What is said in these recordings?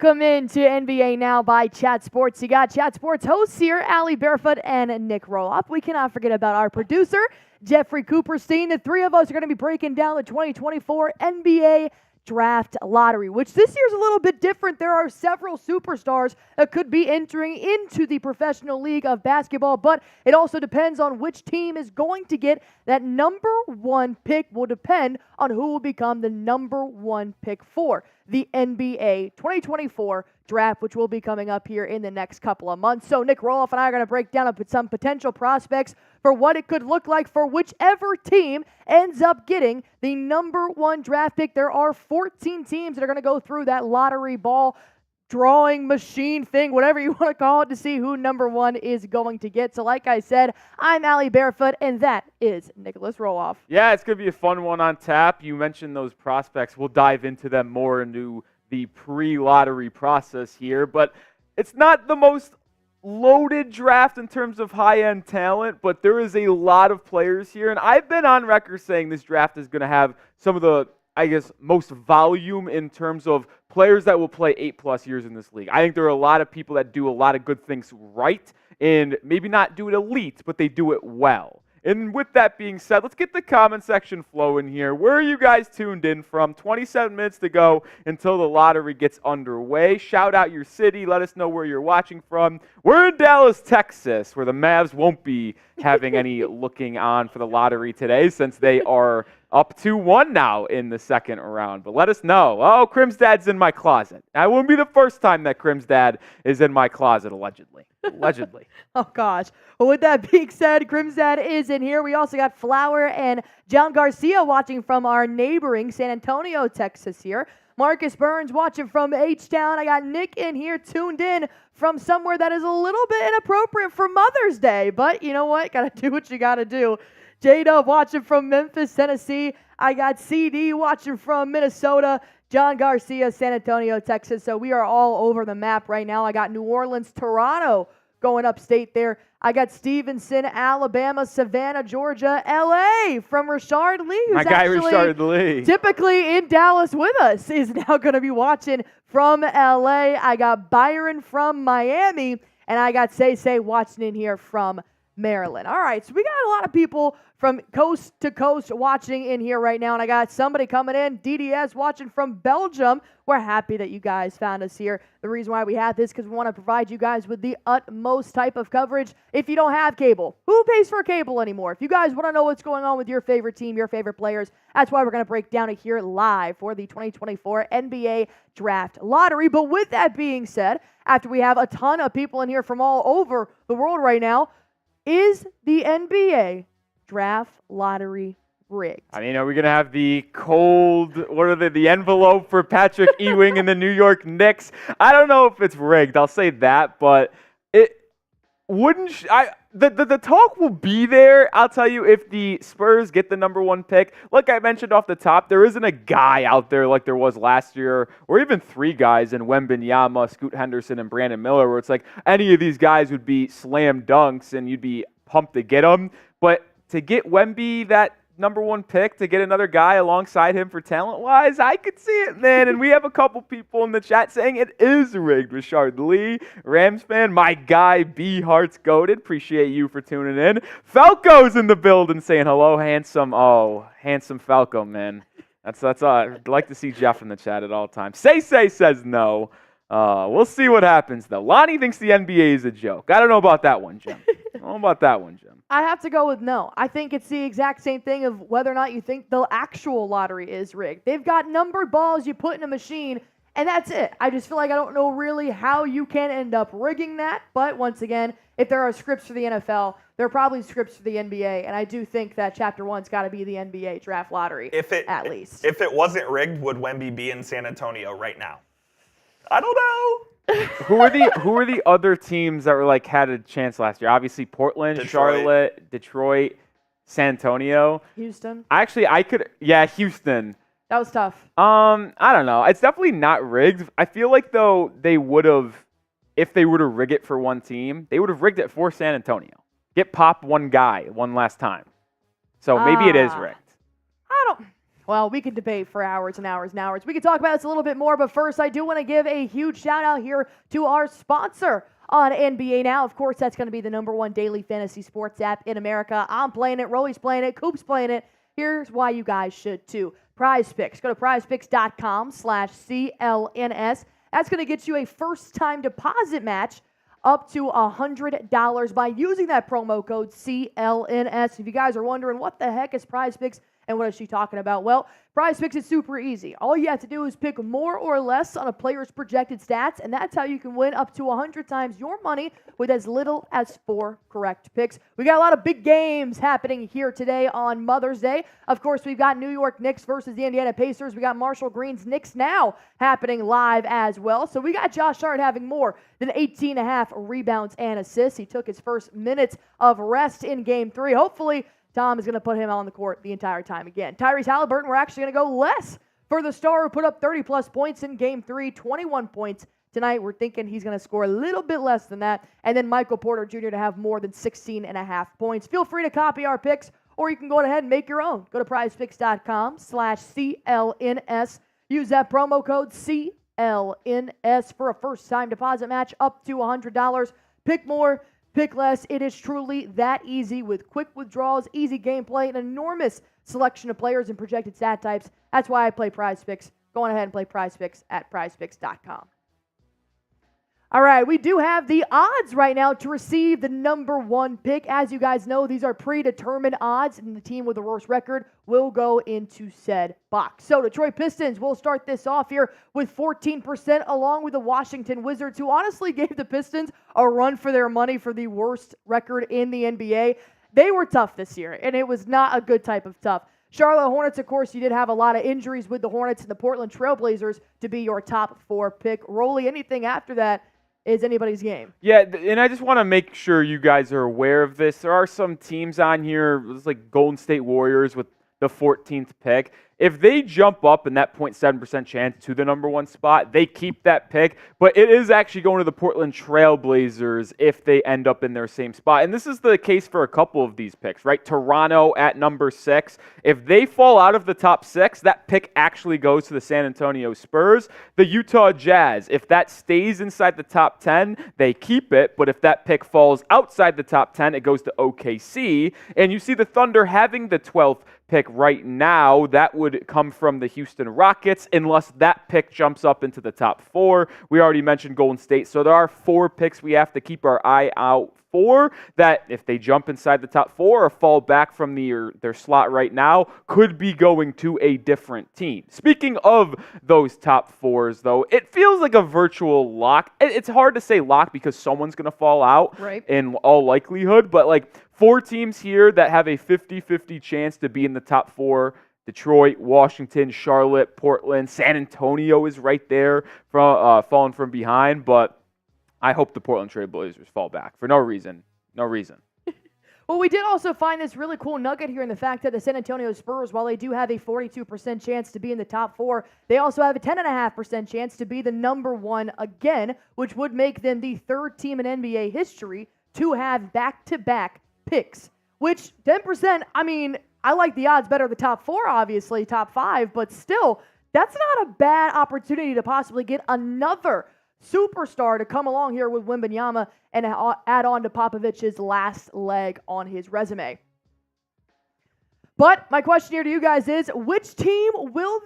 Welcome into NBA Now by Chat Sports. You got Chat Sports hosts here, Allie Barefoot and Nick Roloff. We cannot forget about our producer, Jeffrey Cooperstein. The three of us are going to be breaking down the 2024 NBA Draft Lottery, which this year's a little bit different. There are several superstars that could be entering into the Professional League of Basketball, but it also depends on which team is going to get that number one pick. Will depend on who will become the number one pick for the NBA 2024 draft, which will be coming up here in the next couple of months. So Nick Roloff and I are going to break down some potential prospects for what it could look like for whichever team ends up getting the number one draft pick. There are 14 teams that are going to go through that lottery ball drawing machine thing, whatever you want to call it, to see who number one is going to get. So like I said, I'm Allie Barefoot, and that is Nicholas Roloff. Yeah, it's going to be a fun one on tap. You mentioned those prospects. We'll dive into them more into the pre-lottery process here, but it's not the most loaded draft in terms of high-end talent, but there is a lot of players here, and I've been on record saying this draft is going to have some of the, I guess, most volume in terms of players that will play 8+ years in this league. I think there are a lot of people that do a lot of good things right and maybe not do it elite, but they do it well. And with that being said, let's get the comment section flowing here. Where are you guys tuned in from? 27 minutes to go until the lottery gets underway. Shout out your city. Let us know where you're watching from. We're in Dallas, Texas, where the Mavs won't be having any looking on for the lottery today since they are up 2-1 now in the second round. But let us know. Oh, Crim's dad's in my closet. That wouldn't be the first time that Crim's dad is in my closet, allegedly. Allegedly. Oh, gosh. Well, with that being said, Crim's dad is in here. We also got Flower and John Garcia watching from our neighboring San Antonio, Texas here. Marcus Burns watching from H-Town. I got Nick in here tuned in from somewhere that is a little bit inappropriate for Mother's Day. But you know what? Got to do what you got to do. J-Dub watching from Memphis, Tennessee. I got CD watching from Minnesota. John Garcia, San Antonio, Texas. So we are all over the map right now. I got New Orleans, Toronto going upstate there. I got Stevenson, Alabama, Savannah, Georgia, L.A. from Rashard Lee, who's my guy Rashard Lee, typically in Dallas with us, is now going to be watching from L.A. I got Byron from Miami, and I got Say watching in here from Maryland. All right, so we got a lot of people from coast to coast watching in here right now, and I got somebody coming in, DDS, watching from Belgium. We're happy that you guys found us here. The reason why we have this is because we want to provide you guys with the utmost type of coverage. If you don't have cable, who pays for cable anymore? If you guys want to know what's going on with your favorite team, your favorite players, that's why we're going to break down it here live for the 2024 NBA Draft Lottery. But with that being said, after we have a ton of people in here from all over the world right now, is the NBA Draft Lottery rigged? I mean, are we going to have the cold, the envelope for Patrick Ewing and the New York Knicks? I don't know if it's rigged. I'll say that, but it wouldn't. The talk will be there. I'll tell you, if the Spurs get the number one pick, like I mentioned off the top, there isn't a guy out there like there was last year, or even three guys in Wembanyama, Scoot Henderson, and Brandon Miller, where it's like any of these guys would be slam dunks and you'd be pumped to get them. But to get Wemby that number one pick, to get another guy alongside him for talent-wise, I could see it, man. And we have a couple people in the chat saying it is rigged. Rashard Lee, Rams fan, my guy, B Hearts Goated. Appreciate you for tuning in. Falco's in the building saying hello, handsome. Oh, handsome Falco, man. That's I'd like to see Jeff in the chat at all times. Say says no. We'll see what happens, though. Lonnie thinks the NBA is a joke. I don't know about that one, Jim. I have to go with no. I think it's the exact same thing of whether or not you think the actual lottery is rigged. They've got numbered balls you put in a machine, and that's it. I just feel like I don't know really how you can end up rigging that. But once again, if there are scripts for the NFL, there are probably scripts for the NBA, and I do think that Chapter 1's got to be the NBA Draft Lottery, at least. If it wasn't rigged, would Wemby be in San Antonio right now? I don't know. Who are the other teams that were had a chance last year? Obviously Portland, Detroit. Charlotte, Detroit, San Antonio. Houston. Houston. That was tough. I don't know. It's definitely not rigged. I feel like though they would have, if they were to rig it for one team, they would have rigged it for San Antonio. Get Pop one guy one last time. So maybe it is rigged. Well, we could debate for hours and hours and hours. We could talk about this a little bit more, but first I do want to give a huge shout out here to our sponsor on NBA Now. Of course, that's going to be the #1 daily fantasy sports app in America. I'm playing it, Rolly's playing it, Coop's playing it. Here's why you guys should too. Prize Picks. Go to prizepicks.com/CLNS. That's going to get you a first-time deposit match up to $100 by using that promo code CLNS. If you guys are wondering what the heck is Prize Picks and what is she talking about, well, Prize Picks is super easy. All you have to do is pick more or less on a player's projected stats, and that's how you can win up to 100 times your money with as little as 4 correct picks. We got a lot of big games happening here today on Mother's Day. Of course, we've got New York Knicks versus the Indiana Pacers. We got Marshall Green's Knicks Now happening live as well. So we got Josh Hart having more than 18.5 rebounds and assists. He took his first minutes of rest in Game 3. Hopefully, Tom is going to put him on the court the entire time again. Tyrese Halliburton, we're actually going to go less for the star who put up 30-plus points in Game 3, 21 points. Tonight, we're thinking he's going to score a little bit less than that. And then Michael Porter Jr. to have more than 16.5 points. Feel free to copy our picks, or you can go ahead and make your own. Go to prizepicks.com/CLNS. Use that promo code CLNS for a first-time deposit match up to $100. Pick more. Pick less. It is truly that easy with quick withdrawals, easy gameplay, an enormous selection of players and projected stat types. That's why I play Prize Picks. Go on ahead and play Prize Picks at prizepicks.com. All right, we do have the odds right now to receive the #1 pick. As you guys know, these are predetermined odds, and the team with the worst record will go into said box. So Detroit Pistons will start this off here with 14%, along with the Washington Wizards, who honestly gave the Pistons a run for their money for the worst record in the NBA. They were tough this year, and it was not a good type of tough. Charlotte Hornets, of course, you did have a lot of injuries with the Hornets and the Portland Trailblazers to be your top 4 pick. Rolly, anything after that is anybody's game. Yeah, and I just want to make sure you guys are aware of this. There are some teams on here, it's like Golden State Warriors with the 14th pick. If they jump up in that 0.7% chance to the #1 spot, they keep that pick. But it is actually going to the Portland Trailblazers if they end up in their same spot. And this is the case for a couple of these picks, right? Toronto at #6. If they fall out of the top 6, that pick actually goes to the San Antonio Spurs. The Utah Jazz, if that stays inside the top 10, they keep it. But if that pick falls outside the top 10, it goes to OKC. And you see the Thunder having the 12th pick right now. That would come from the Houston Rockets unless that pick jumps up into the top 4. We already mentioned Golden State. So there are 4 picks we have to keep our eye out for that if they jump inside the top 4 or fall back from their slot right now, could be going to a different team. Speaking of those top 4s, though, it feels like a virtual lock. It's hard to say lock because someone's going to fall out in all likelihood, but like 4 teams here that have a 50-50 chance to be in the top 4. Detroit, Washington, Charlotte, Portland, San Antonio is right there from falling from behind, but I hope the Portland Trail Blazers fall back for no reason. No reason. Well, we did also find this really cool nugget here in the fact that the San Antonio Spurs, while they do have a 42% chance to be in the top 4, they also have a 10.5% chance to be the #1 again, which would make them the 3rd team in NBA history to have back-to-back picks, which 10%, I mean, I like the odds better the top 4, obviously, top 5, but still, that's not a bad opportunity to possibly get another superstar to come along here with Wembanyama and add on to Popovich's last leg on his resume. But my question here to you guys is, which team will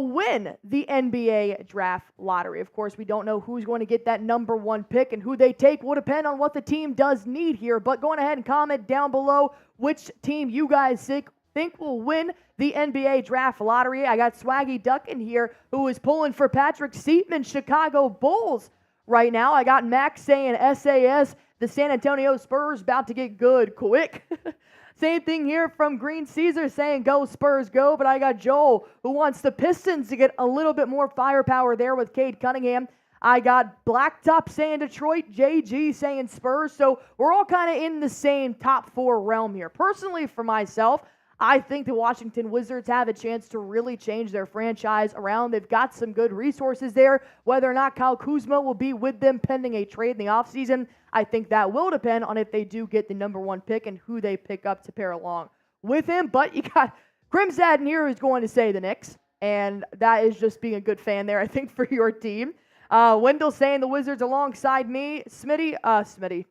win the NBA draft lottery? Of course, we don't know who's going to get that #1 pick, and who they take will depend on what the team does need here. But go ahead and comment down below which team you guys think will win the NBA draft lottery. I got Swaggy Duck in here who is pulling for Patrick Seatman, Chicago Bulls right now. I got Max saying SAS, the San Antonio Spurs about to get good quick. Same thing here from Green Caesar saying go Spurs go, but I got Joel who wants the Pistons to get a little bit more firepower there with Cade Cunningham. I got Blacktop saying Detroit, JG saying Spurs, so we're all kind of in the same top 4 realm here. Personally, for myself, I think the Washington Wizards have a chance to really change their franchise around. They've got some good resources there. Whether or not Kyle Kuzma will be with them pending a trade in the offseason, I think that will depend on if they do get the #1 pick and who they pick up to pair along with him. But you got Crim's dad in here is going to say the Knicks, and that is just being a good fan there, I think, for your team. Wendell saying the Wizards alongside me. Smitty,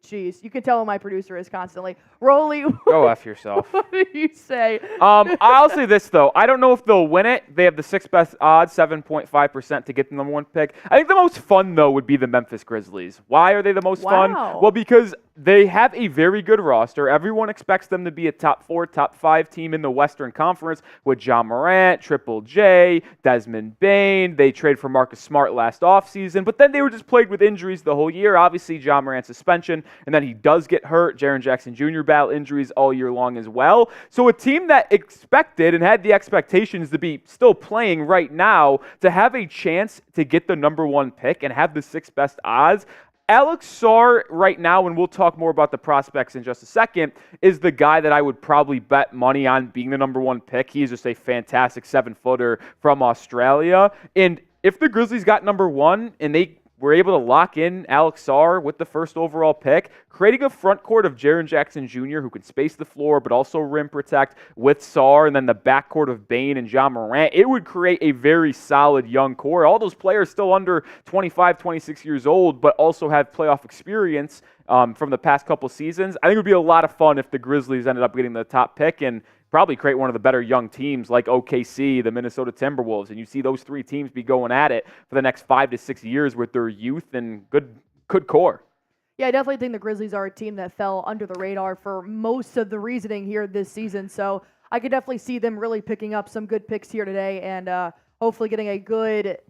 jeez, you can tell who my producer is constantly. Rolly, Go F yourself. what do you say? I'll say this, though. I don't know if they'll win it. They have the sixth best odds, 7.5% to get the number one pick. I think the most fun, though, would be the Memphis Grizzlies. Why are they the most fun? Well, because they have a very good roster. Everyone expects them to be a top 4, top 5 team in the Western Conference with Ja Morant, Triple J, Desmond Bane. They traded for Marcus Smart last offseason, but then they were just plagued with injuries the whole year. Obviously, Ja Morant's suspension, and then he does get hurt. Jaren Jackson Jr. battle injuries all year long as well. So a team that expected and had the expectations to be still playing right now to have a chance to get the number one pick and have the sixth best odds. Alex Sarr right now, and we'll talk more about the prospects in just a second, is the guy that I would probably bet money on being the number one pick. He is just a fantastic 7-footer from Australia. And if the Grizzlies got number one and they were able to lock in Alex Sarr with the first overall pick, creating a front court of Jaren Jackson Jr. who can space the floor but also rim protect with Sarr, and then the backcourt of Bane and Ja Morant, it would create a very solid young core. All those players still under 25, 26 years old, but also have playoff experience from the past couple seasons. I think it would be a lot of fun if the Grizzlies ended up getting the top pick and probably create one of the better young teams like OKC, the Minnesota Timberwolves, and you see those three teams be going at it for the next 5 to 6 years with their youth and good core. Yeah, I definitely think the Grizzlies are a team that fell under the radar for most of the reasoning here this season, so I could definitely see them really picking up some good picks here today and hopefully getting a good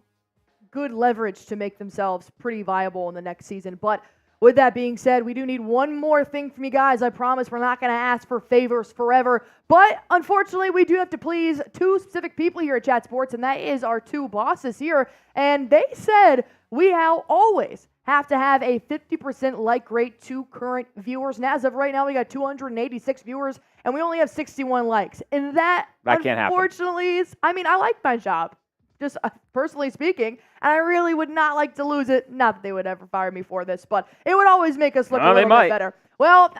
leverage to make themselves pretty viable in the next season. But with that being said, we do need one more thing from you guys. I promise we're not going to ask for favors forever. But unfortunately, we do have to please two specific people here at Chat Sports, and that is our two bosses here. And they said we always have to have a 50% like rate to current viewers. And as of right now, we got 286 viewers, and we only have 61 likes. And that can't happen. Unfortunately, I like my job. Just personally speaking, and I really would not like to lose it. Not that they would ever fire me for this, but it would always make us look a little bit better. Well,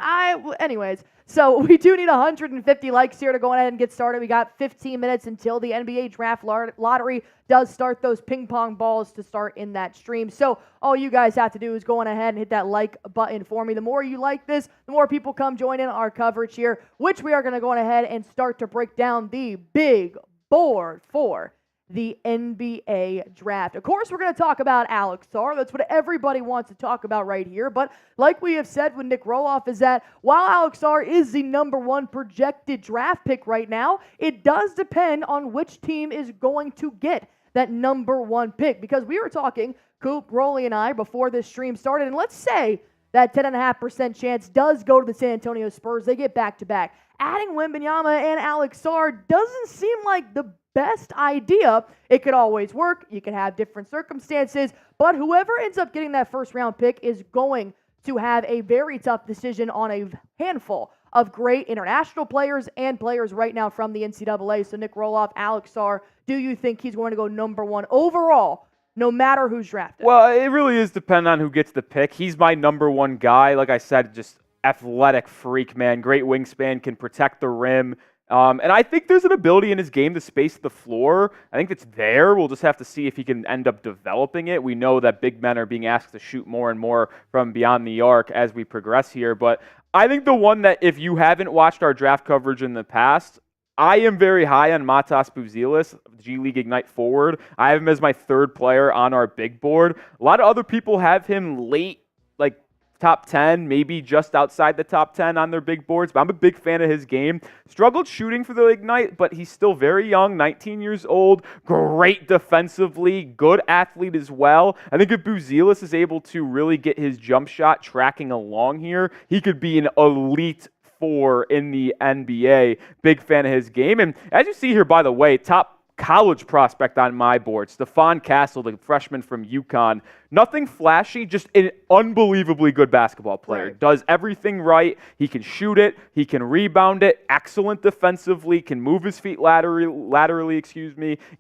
anyways, so we do need 150 likes here to go ahead and get started. We got 15 minutes until the NBA draft lottery does start, those ping pong balls to start in that stream. So all you guys have to do is go on ahead and hit that like button for me. The more you like this, the more people come join in our coverage here, which we are going to go on ahead and start to break down the big board for the NBA draft. Of course, we're going to talk about Alex Sarr. That's what everybody wants to talk about right here. But like we have said with Nick Roloff, is that while Alex Sarr is the number one projected draft pick right now, it does depend on which team is going to get that number one pick. Because we were talking, Coop, Rolly, and I, before this stream started, and let's say that 10.5% chance does go to the San Antonio Spurs. They get back-to-back. Adding Wembanyama and Alex Sarr doesn't seem like the best idea. It could always work. You can have different circumstances, but whoever ends up getting that first round pick is going to have a very tough decision on a handful of great international players and players right now from the NCAA. So Nick Roloff, Alex Sarr, do you think he's going to go number one overall, no matter who's drafted? Well, it really is dependent on who gets the pick. He's my number one guy. Like I said, just athletic freak, man. Great wingspan, can protect the rim. And I think there's an ability in his game to space the floor. I think it's there. We'll just have to see if he can end up developing it. We know that big men are being asked to shoot more and more from beyond the arc as we progress here. But I think the one that, if you haven't watched our draft coverage in the past, I am very high on Mata Buzelis, G League Ignite forward. I have him as my third player on our big board. A lot of other people have him late, like top 10, maybe just outside the top 10 on their big boards, but I'm a big fan of his game. Struggled shooting for the Ignite, but he's still very young, 19 years old, great defensively, good athlete as well. I think if Buzelis is able to really get his jump shot tracking along here, he could be an elite 4 in the NBA. Big fan of his game. And as you see here, by the way, top college prospect on my board, Stephon Castle, the freshman from UConn. Nothing flashy, just an unbelievably good basketball player. Right. Does everything right. He can shoot it. He can rebound it. Excellent defensively. Can move his feet laterally,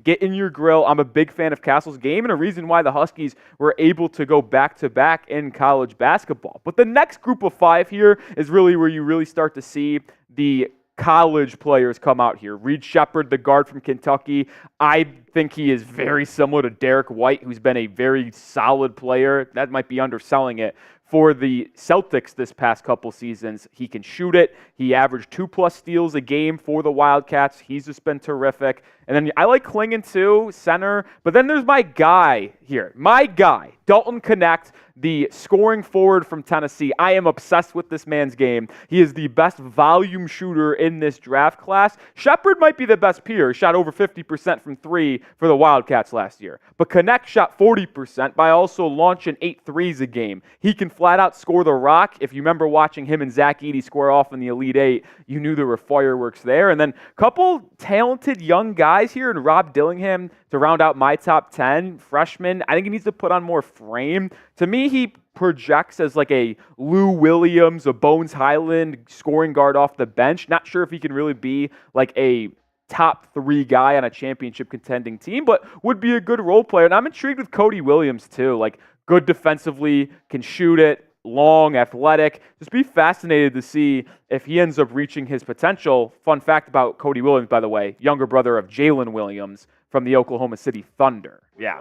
get in your grill. I'm a big fan of Castle's game and a reason why the Huskies were able to go back-to-back in college basketball. But the next group of 5 here is really where you really start to see the college players come out here. Reed Sheppard, the guard from Kentucky, I think he is very similar to Derek White, who's been a very solid player. That might be underselling it. For the Celtics this past couple seasons, he can shoot it. He averaged 2+ steals a game for the Wildcats. He's just been terrific. And then I like Clingan too, center. But then there's my guy here. My guy, Dalton Knecht, the scoring forward from Tennessee. I am obsessed with this man's game. He is the best volume shooter in this draft class. Sheppard might be the best peer. He shot over 50% from 3 for the Wildcats last year. But Knecht shot 40% by also launching 8 threes a game. He can flat out score the rock. If you remember watching him and Zach Edey square off in the Elite Eight, you knew there were fireworks there. And then a couple talented young guys here, and Rob Dillingham to round out my top 10 freshman. I think he needs to put on more frame. To me, he projects as like a Lou Williams, a Bones Highland scoring guard off the bench. Not sure if he can really be like a top 3 guy on a championship contending team, but would be a good role player. And I'm intrigued with Cody Williams too. Like, good defensively, can shoot it, long, athletic. Just be fascinated to see if he ends up reaching his potential. Fun fact about Cody Williams, by the way, younger brother of Jalen Williams from the Oklahoma City Thunder. Yeah.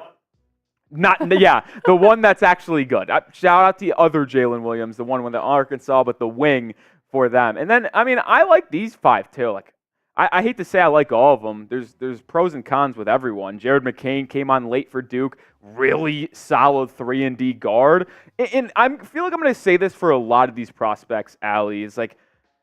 The one that's actually good. Shout out to the other Jalen Williams, the one with the Arkansas, but the wing for them. And then, I mean, I like these 5 too. Like, I hate to say I like all of them. There's pros and cons with everyone. Jared McCain came on late for Duke. Really solid 3-and-D guard. And I feel like I'm going to say this for a lot of these prospects, Allie. It's like,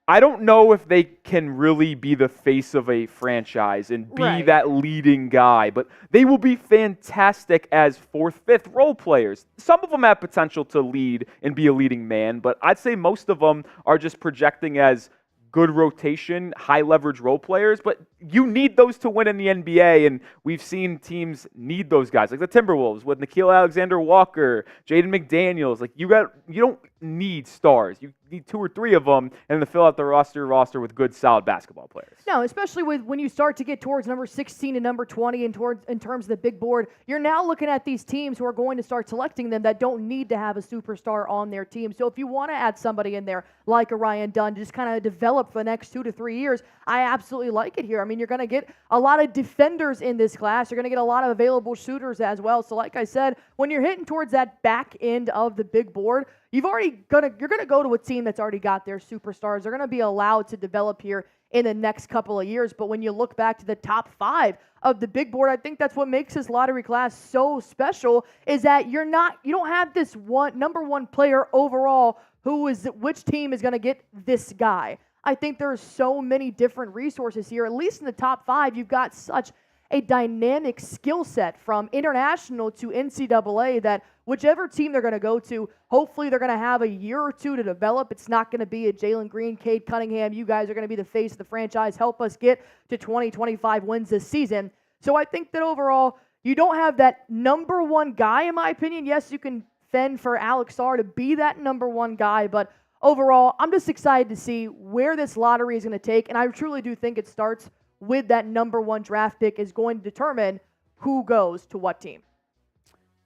I don't know if they can really be the face of a franchise and be that leading guy, but they will be fantastic as 4th, 5th role players. Some of them have potential to lead and be a leading man, but I'd say most of them are just projecting as good rotation, high leverage role players, but you need those to win in the NBA, and we've seen teams need those guys, like the Timberwolves with Nickeil Alexander-Walker, Jaden McDaniels. Like, you don't need stars. You need 2 or 3 of them, and to fill out the roster with good, solid basketball players. No, especially when you start to get towards number 16 and number 20 and in terms of the big board, you're now looking at these teams who are going to start selecting them that don't need to have a superstar on their team. So if you want to add somebody in there like a Ryan Dunn to just kind of develop for the next 2 to 3 years, I absolutely like it here. I mean, you're going to get a lot of defenders in this class. You're going to get a lot of available shooters as well. So like I said, when you're hitting towards that back end of the big board, you're going to go to a team that's already got their superstars. They're going to be allowed to develop here in the next couple of years. But when you look back to the top 5 of the big board, I think that's what makes this lottery class so special, is that you don't have this number 1 player overall which team is going to get this guy. I think there's so many different resources here. At least in the top 5, you've got such a dynamic skill set from international to NCAA that whichever team they're going to go to, hopefully they're going to have a year or 2 to develop. It's not going to be a Jalen Green, Cade Cunningham. You guys are going to be the face of the franchise. Help us get to 20-25 wins this season. So I think that overall, you don't have that number 1 guy, in my opinion. Yes, you can fend for Alex Sarr to be that number 1 guy, but overall, I'm just excited to see where this lottery is going to take, and I truly do think it starts with that number 1 draft pick is going to determine who goes to what team.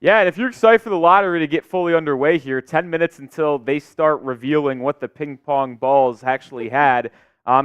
Yeah, and if you're excited for the lottery to get fully underway here, 10 minutes until they start revealing what the ping pong balls actually had,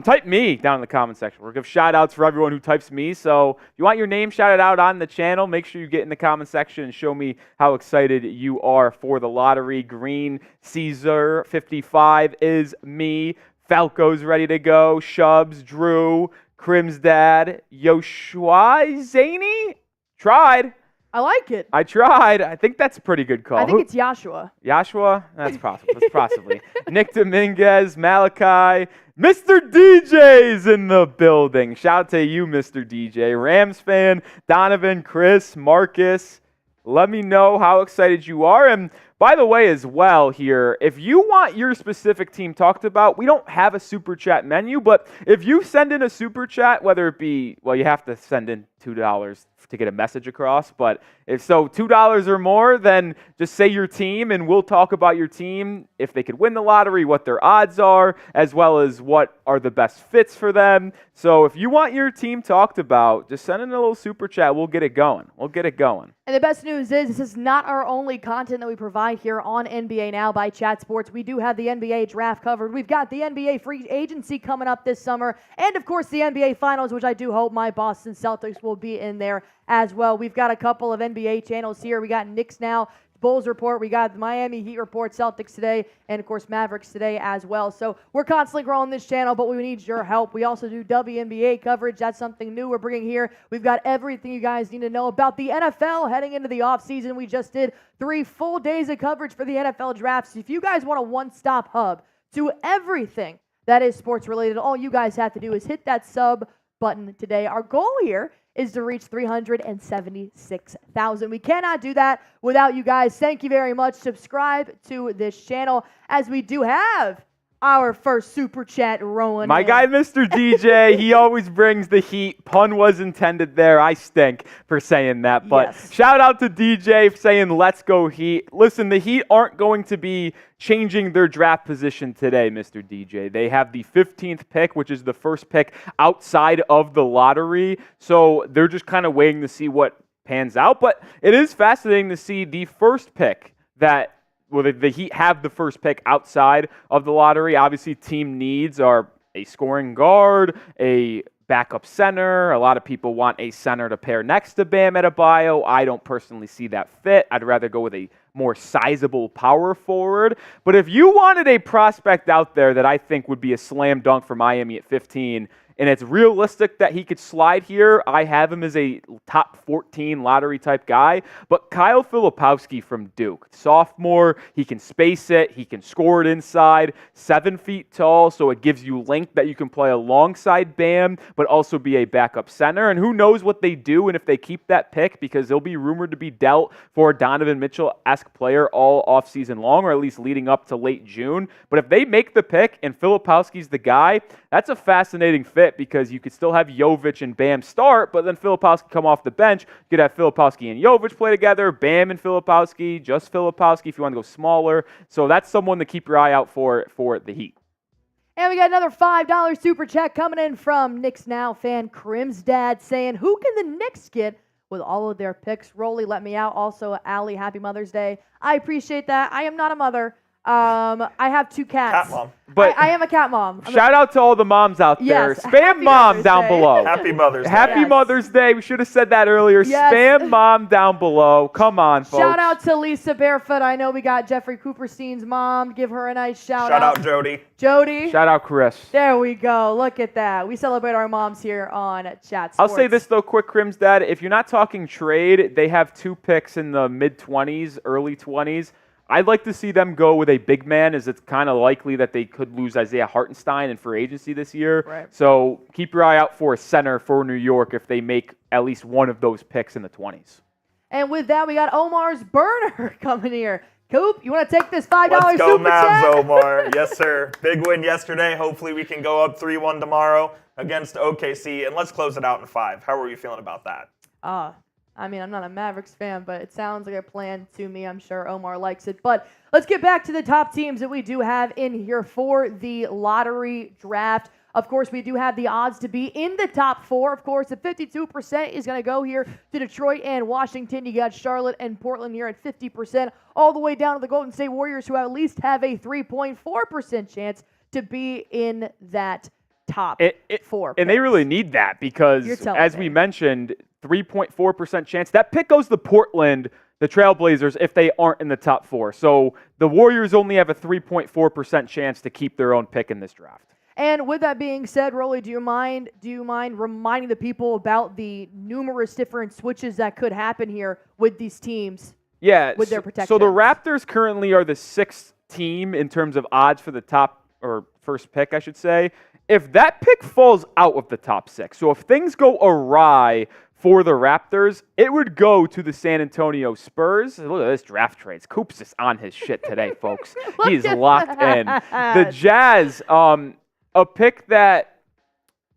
type me down in the comment section. We'll give shout-outs for everyone who types me. So if you want your name shouted out on the channel, make sure you get in the comment section and show me how excited you are for the lottery. Green Caesar 55 is me. Falco's ready to go. Shubs, Drew, Crim's dad, Yoshua Zany. Tried. I like it. I tried. I think that's a pretty good call. I think it's Joshua. Joshua? That's possible. That's possibly. Nick Dominguez, Malachi, Mr. DJ's in the building. Shout out to you, Mr. DJ. Rams fan, Donovan, Chris, Marcus. Let me know how excited you are. And by the way, as well here, if you want your specific team talked about, we don't have a super chat menu, but if you send in a super chat, whether it be, well, you have to send in $2 to get a message across, but if so, $2 or more, then just say your team and we'll talk about your team, if they could win the lottery, what their odds are, as well as what are the best fits for them. So if you want your team talked about, just send in a little super chat. We'll get it going. We'll get it going. And the best news is this is not our only content that we provide by here on NBA Now by Chat Sports. We do have the NBA draft covered. We've got the NBA free agency coming up this summer. And, of course, the NBA Finals, which I do hope my Boston Celtics will be in there as well. We've got a couple of NBA channels here. We got Knicks Now, Bulls report. We got the Miami Heat report, Celtics today, and of course Mavericks today as well. So we're constantly growing this channel, but we need your help. We also do WNBA coverage. That's something new we're bringing here. We've got everything you guys need to know about the NFL heading into the offseason. We just did 3 full days of coverage for the NFL draft. So if you guys want a one-stop hub to everything that is sports related, all you guys have to do is hit that sub button today. Our goal here is to reach 376,000. We cannot do that without you guys. Thank you very much. Subscribe to this channel as we do have our first super chat rolling My in. guy, Mr. DJ, he always brings the heat. Pun was intended there. I stink for saying that. But Yes. shout out to DJ for saying, let's go Heat. Listen, the Heat aren't going to be changing their draft position today, Mr. DJ. They have the 15th pick, which is the first pick outside of the lottery. So they're just kind of waiting to see what pans out. But it is fascinating to see the first pick that the Heat have the first pick outside of the lottery. Obviously, team needs are a scoring guard, a backup center. A lot of people want a center to pair next to Bam Adebayo. I don't personally see that fit. I'd rather go with a more sizable power forward. But if you wanted a prospect out there that I think would be a slam dunk for Miami at 15, and it's realistic that he could slide here, I have him as a top 14 lottery type guy. But Kyle Filipowski from Duke, sophomore, he can space it, he can score it inside, 7 feet tall, so it gives you length that you can play alongside Bam, but also be a backup center. And who knows what they do and if they keep that pick, because they'll be rumored to be dealt for a Donovan Mitchell-esque player all offseason long, or at least leading up to late June. But if they make the pick and Filipowski's the guy, that's a fascinating fit, because you could still have Jovic and Bam start, but then Filipowski come off the bench. You could have Filipowski and Jovic play together, Bam and Filipowski, just Filipowski if you want to go smaller. So that's someone to keep your eye out for the Heat. And we got another $5 super chat coming in from Knicks Now fan Crim's dad saying, who can the Knicks get with all of their picks? Rolly, let me out. Also, Allie, happy Mother's Day. I appreciate that. I am not a mother. I have 2 cats. Cat mom. But I am a cat mom. shout out to all the moms out there. Yes, Spam happy mom Mother's down Day. below. Happy Mother's Day. Happy Yes. Mother's Day. We should have said that earlier. Yes. Spam mom down below. Come on, folks. Shout out to Lisa Barefoot. I know we got Jeffrey Cooperstein's mom. Give her a nice shout Shout out Jody. Jody. Shout out Chris. There we go. Look at that. We celebrate our moms here on Chat Sports. I'll say this, though, quick, Crim's dad. If you're not talking trade, they have 2 picks in the mid-20s, early 20s. I'd like to see them go with a big man, as it's kind of likely that they could lose Isaiah Hartenstein in free agency this year. Right. So keep your eye out for a center for New York if they make at least one of those picks in the 20s. And with that, we got Omar's burner coming here. Coop, you want to take this $5 Let's go super Mavs, chat? Omar. Yes, sir. Big win yesterday. Hopefully we can go up 3-1 tomorrow against OKC, and let's close it out in 5. How are you feeling about that? I mean, I'm not a Mavericks fan, but it sounds like a plan to me. I'm sure Omar likes it. But let's get back to the top teams that we do have in here for the lottery draft. Of course, we do have the odds to be in the top 4. Of course, the 52% is going to go here to Detroit and Washington. You got Charlotte and Portland here at 50%, all the way down to the Golden State Warriors, who at least have a 3.4% chance to be in that top 4. And they really need that, because, as we mentioned, 3.4% chance. That pick goes to Portland, the Trailblazers, if they aren't in the top 4. So the Warriors only have a 3.4% chance to keep their own pick in this draft. And with that being said, Rolly, do you mind reminding the people about the numerous different switches that could happen here with these teams? Yeah, with their protection. So the Raptors currently are the 6th team in terms of odds for the top, or first pick, I should say. If that pick falls out of the top 6, so if things go awry for the Raptors, it would go to the San Antonio Spurs. Look at this draft trades. Coop's just on his shit today, folks. He's locked in. The Jazz, a pick that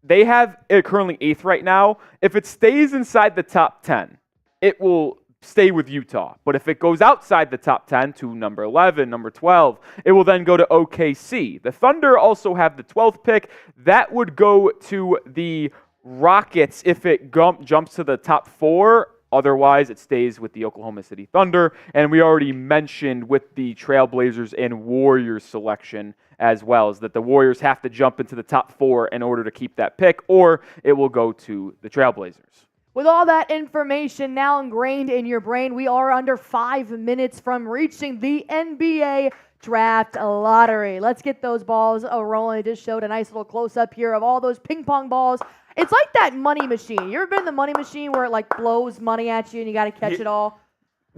they have currently 8th right now. If it stays inside the top 10, it will stay with Utah. But if it goes outside the top 10 to number 11, number 12, it will then go to OKC. The Thunder also have the 12th pick. That would go to the Rockets if it jumps to the top 4. Otherwise, it stays with the Oklahoma City Thunder. And we already mentioned with the Trailblazers and Warriors selection as well, is that the Warriors have to jump into the top 4 in order to keep that pick, or it will go to the Trailblazers. With all that information now ingrained in your brain, we are under 5 minutes from reaching the NBA Draft Lottery. Let's get those balls rolling. I just showed a nice little close-up here of all those ping pong balls. It's like that money machine. You ever been in the money machine where it like blows money at you and you got to catch it all?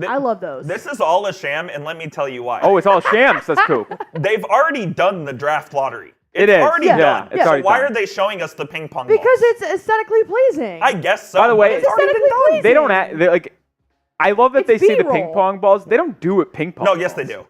I love those. This is all a sham, and let me tell you why. Oh, it's all sham, says Coop. They've already done the draft lottery. It is. Already done. It's already so why done. are they showing us the ping pong because balls? it's aesthetically pleasing. I guess so. By the way, it's already been done. They don't act, like. I love that It's they say the B-roll. ping pong balls. They don't do it ping pong. No, balls. yes, they do.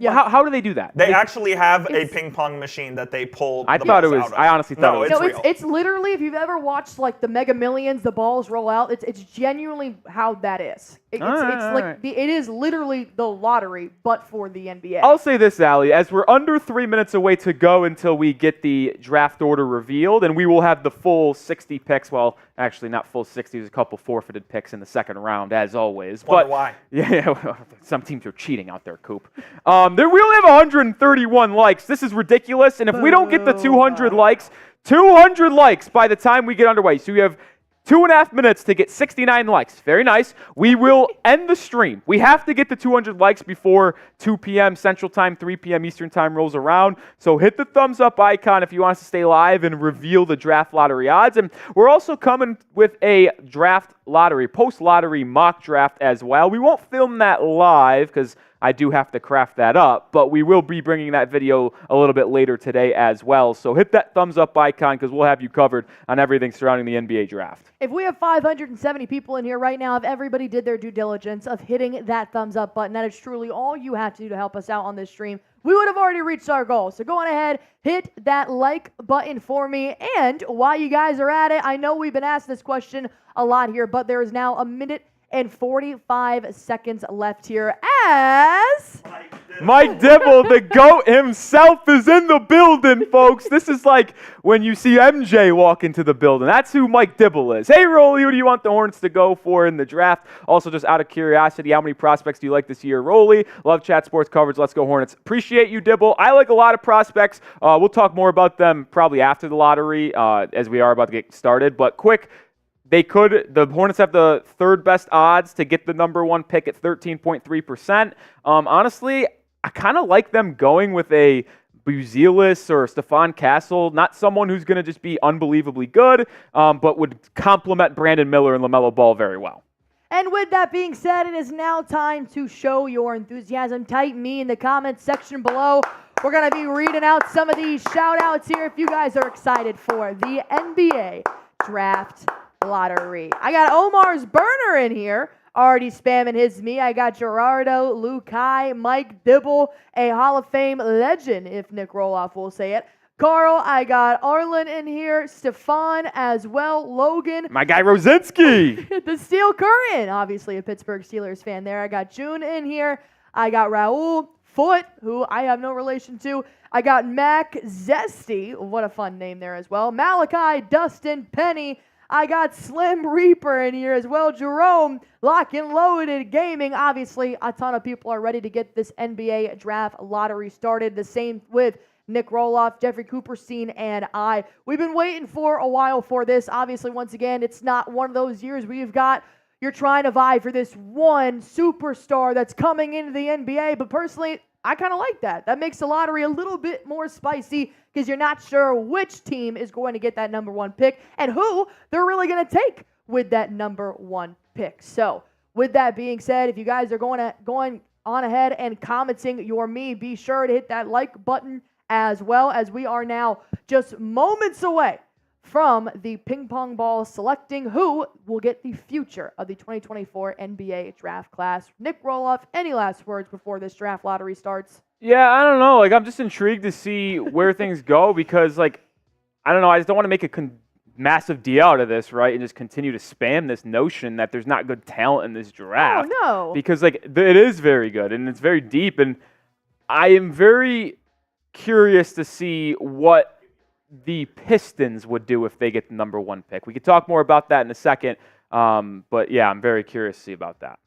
How do they do that? They actually have a It's- ping pong machine that they pull. I the thought it balls was. out of. I honestly thought No, it was. it's No, real. it's literally, if you've ever watched like the Mega Millions, the balls roll out. It's genuinely how that is. It's like it is literally the lottery, but for the NBA. I'll say this, Allie, as we're under 3 minutes away to go until we get the draft order revealed, and we will have the full 60 picks. Well, actually, not full 60. There's a couple forfeited picks in the second round, as always. Wonder But why. Yeah, well, some teams are cheating out there, Coop. We only have 131 likes. This is ridiculous. And if we don't get the 200 likes, 200 likes by the time we get underway. So we have 2.5 minutes to get 69 likes. Very nice. We will end the stream. We have to get the 200 likes before 2 p.m. Central Time, 3 p.m. Eastern Time rolls around. So hit the thumbs up icon if you want us to stay live and reveal the draft lottery odds. And we're also coming with a draft lottery, post-lottery mock draft as well. We won't film that live because I do have to craft that up, but we will be bringing that video a little bit later today as well. So hit that thumbs up icon because we'll have you covered on everything surrounding the NBA draft. If we have 570 people in here right now, if everybody did their due diligence of hitting that thumbs up button, that is truly all you have to do to help us out on this stream, we would have already reached our goal. So go on ahead, hit that like button for me. And while you guys are at it, I know we've been asked this question a lot here, but there is now 1 minute and 45 seconds left here as Mike Dibble, the GOAT himself, is in the building, folks. This is like when you see MJ walk into the building. That's who Mike Dibble is. Hey, Rolly, who do you want the Hornets to go for in the draft? Also, just out of curiosity, how many prospects do you like this year, Rolly? Love Chat Sports coverage. Let's go Hornets. Appreciate you, Dibble. I like a lot of prospects. We'll talk more about them probably after the lottery as we are about to get started. But quick, the Hornets have the third best odds to get the number 1 pick at 13.3%. Honestly, I kind of like them going with a Buzelis or Stephon Castle, not someone who's going to just be unbelievably good, but would complement Brandon Miller and LaMelo Ball very well. And with that being said, it is now time to show your enthusiasm. Type me in the comments section below. We're going to be reading out some of these shout-outs here if you guys are excited for the NBA Draft Lottery. I got Omar's Burner in here, already spamming his me. I got Gerardo, Lukai, Mike Dibble, a Hall of Fame legend, if Nick Roloff will say it. Carl, I got Arlen in here, Stephon as well, Logan. My guy Rosinski. The Steel Current, obviously a Pittsburgh Steelers fan there. I got June in here. I got Raul Foot, who I have no relation to. I got Mac Zesty, what a fun name there as well. Malachi, Dustin, Penny. I got Slim Reaper in here as well. Jerome, Lock and Loaded Gaming. Obviously, a ton of people are ready to get this NBA Draft Lottery started. The same with Nick Roloff, Jeffrey Cooperstein, and I. We've been waiting for a while for this. Obviously, once again, it's not one of those years where you're trying to vie for this one superstar that's coming into the NBA. But personally, I kind of like that. That makes the lottery a little bit more spicy because you're not sure which team is going to get that number 1 pick and who they're really going to take with that number 1 pick. So with that being said, if you guys are going on ahead and commenting your me, be sure to hit that like button as well, as we are now just moments away from the ping pong ball selecting who will get the future of the 2024 NBA draft class. Nick Roloff, any last words before this draft lottery starts? Yeah, I don't know. I'm just intrigued to see where things go because, I don't know. I just don't want to make a massive deal out of this, right? And just continue to spam this notion that there's not good talent in this draft. Oh, no. Because, it is very good and it's very deep. And I am very curious to see what the Pistons would do if they get the number 1 pick. We could talk more about that in a second. But yeah, I'm very curious to see about that.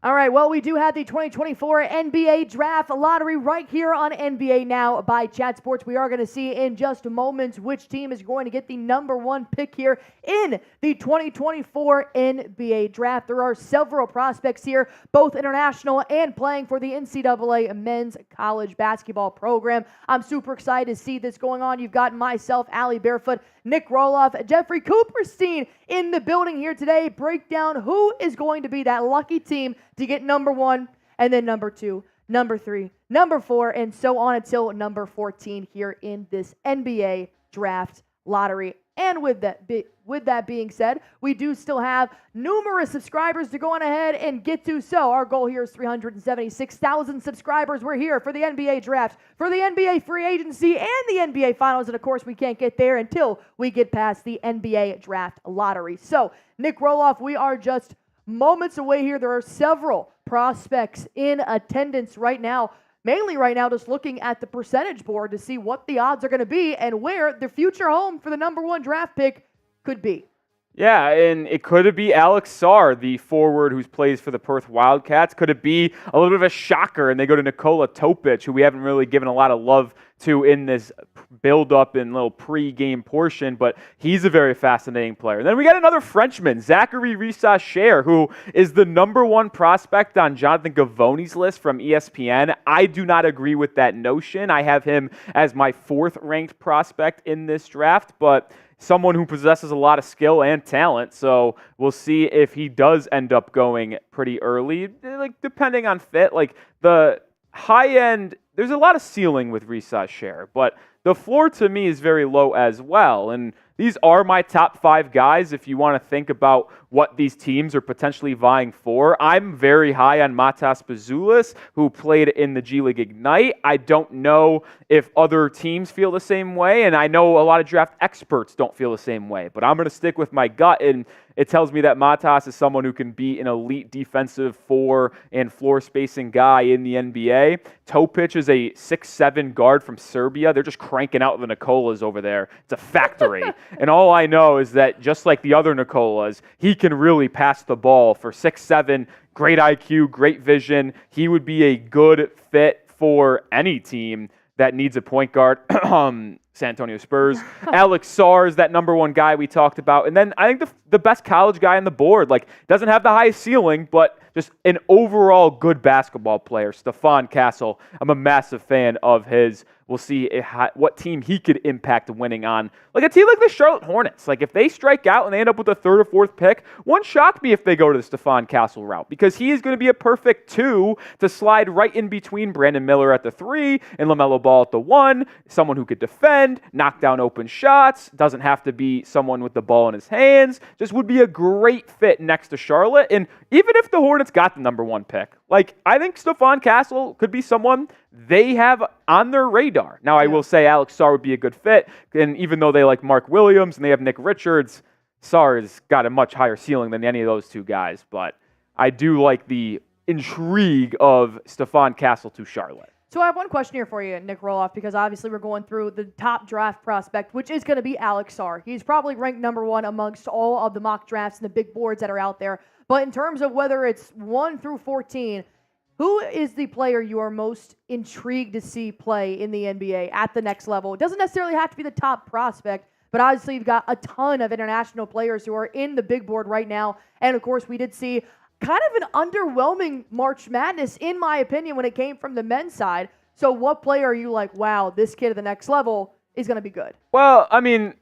All right, well, we do have the 2024 NBA Draft Lottery right here on NBA Now by Chat Sports. We are going to see in just moments which team is going to get the number one pick here in the 2024 NBA Draft. There are several prospects here, both international and playing for the NCAA men's college basketball program. I'm super excited to see this going on. You've got myself, Allie Barefoot, Nick Roloff, Jeffrey Cooperstein in the building here today. Break down who is going to be that lucky team to get number one, and then number 2, number 3, number 4, and so on until number 14 here in this NBA Draft Lottery. And with that being said, we do still have numerous subscribers to go on ahead and get to. So our goal here is 376,000 subscribers. We're here for the NBA Draft, for the NBA free agency, and the NBA Finals. And, of course, we can't get there until we get past the NBA Draft Lottery. So, Nick Roloff, we are just moments away here. There are several prospects in attendance right now. Mainly right now, just looking at the percentage board to see what the odds are going to be and where the future home for the number one draft pick could be. Yeah, and it could be Alex Sarr, the forward who plays for the Perth Wildcats. Could it be a little bit of a shocker and they go to Nikola Topic, who we haven't really given a lot of love to in this build-up and little pre-game portion, but he's a very fascinating player. And then we got another Frenchman, Zachary Risa-Cher, who is the number one prospect on Jonathan Gavoni's list from ESPN. I do not agree with that notion. I have him as my 4th ranked prospect in this draft, but someone who possesses a lot of skill and talent, so we'll see if he does end up going pretty early, like depending on fit. Like the high end, there's a lot of ceiling with Risa-Cher, but the floor to me is very low as well. And these are my top 5 guys if you want to think about what these teams are potentially vying for. I'm very high on Mata Buzelis, who played in the G League Ignite. I don't know if other teams feel the same way, and I know a lot of draft experts don't feel the same way, but I'm going to stick with my gut, and it tells me that Matas is someone who can be an elite defensive 4 and floor spacing guy in the NBA. Topic is a 6'7" guard from Serbia. They're just cranking out the Nikolas over there. It's a factory. And all I know is that just like the other Nikolas, he can really pass the ball for 6'7", great IQ, great vision. He would be a good fit for any team that needs a point guard. San Antonio Spurs. Alex Sarr is that number one guy we talked about. And then I think the best college guy on the board, like, doesn't have the highest ceiling, but just an overall good basketball player, Stephon Castle. I'm a massive fan of his. We'll see what team he could impact winning on. Like a team like the Charlotte Hornets. Like if they strike out and they end up with the 3rd or 4th pick, wouldn't shock me if they go to the Stephon Castle route, because he is going to be a perfect 2 to slide right in between Brandon Miller at the 3 and LaMelo Ball at the 1. Someone who could defend, knock down open shots, doesn't have to be someone with the ball in his hands. Just would be a great fit next to Charlotte. And even if the Hornets got the number 1 pick, like I think Stephon Castle could be someone they have on their radar. Now, I will say Alex Sarr would be a good fit, and even though they like Mark Williams and they have Nick Richards, Sarr has got a much higher ceiling than any of those 2 guys. But I do like the intrigue of Stephon Castle to Charlotte. So I have one question here for you, Nick Roloff, because obviously we're going through the top draft prospect, which is going to be Alex Sarr. He's probably ranked number 1 amongst all of the mock drafts and the big boards that are out there. But in terms of whether it's 1 through 14, who is the player you are most intrigued to see play in the NBA at the next level? It doesn't necessarily have to be the top prospect, but obviously you've got a ton of international players who are in the big board right now. And, of course, we did see kind of an underwhelming March Madness, in my opinion, when it came from the men's side. So what player are you like, wow, this kid at the next level is going to be good? Well, I mean,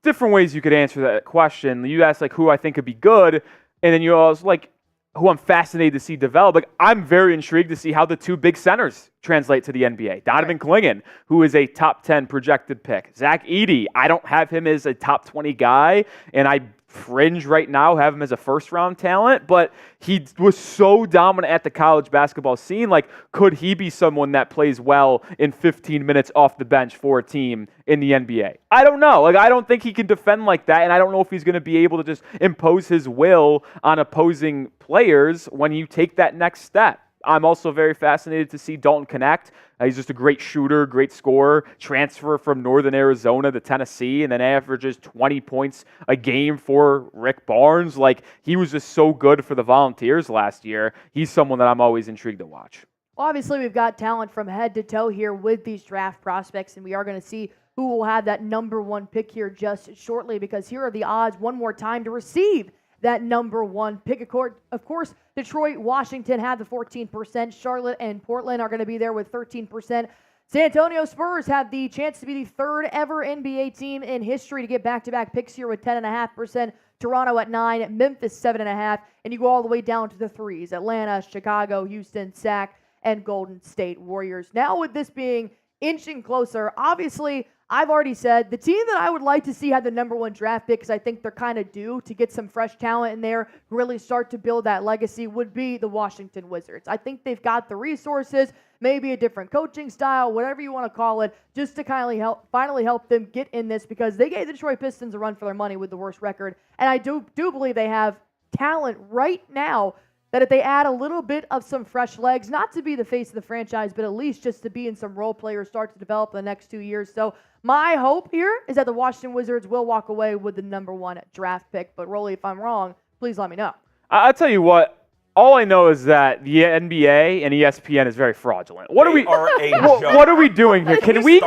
different ways you could answer that question. You asked, like, who I think could be good, and then you also, like, who I'm fascinated to see develop. Like, I'm very intrigued to see how the 2 big centers translate to the NBA. Donovan Clingan, who is a top 10 projected pick. Zach Edey, I don't have him as a top 20 guy, and I fringe right now, have him as a first-round talent, but he was so dominant at the college basketball scene. Like, could he be someone that plays well in 15 minutes off the bench for a team in the NBA? I don't know. Like, I don't think he can defend like that, and I don't know if he's going to be able to just impose his will on opposing players when you take that next step. I'm also very fascinated to see Dalton connect. He's just a great shooter, great scorer, transfer from Northern Arizona to Tennessee, and then averages 20 points a game for Rick Barnes. Like, he was just so good for the Volunteers last year. He's someone that I'm always intrigued to watch. Well, obviously, we've got talent from head to toe here with these draft prospects, and we are going to see who will have that number 1 pick here just shortly, because here are the odds one more time to receive that number 1 pick. Of course, Detroit, Washington have the 14%. Charlotte and Portland are going to be there with 13%. San Antonio Spurs have the chance to be the 3rd ever NBA team in history to get back-to-back picks here with 10.5%. Toronto at 9%, Memphis 7.5%, and you go all the way down to the 3s. Atlanta, Chicago, Houston, Sac, and Golden State Warriors. Now with this being inching closer, obviously, I've already said the team that I would like to see have the number 1 draft pick, because I think they're kind of due to get some fresh talent in there, really start to build that legacy, would be the Washington Wizards. I think they've got the resources, maybe a different coaching style, whatever you want to call it, just to finally help them get in this, because they gave the Detroit Pistons a run for their money with the worst record. And I do believe they have talent right now that if they add a little bit of some fresh legs, not to be the face of the franchise, but at least just to be in some role players, start to develop in the next 2 years. So my hope here is that the Washington Wizards will walk away with the number 1 draft pick. But Rolly, if I'm wrong, please let me know. I'll tell you what. All I know is that the NBA and ESPN is very fraudulent. What are we doing here? Can we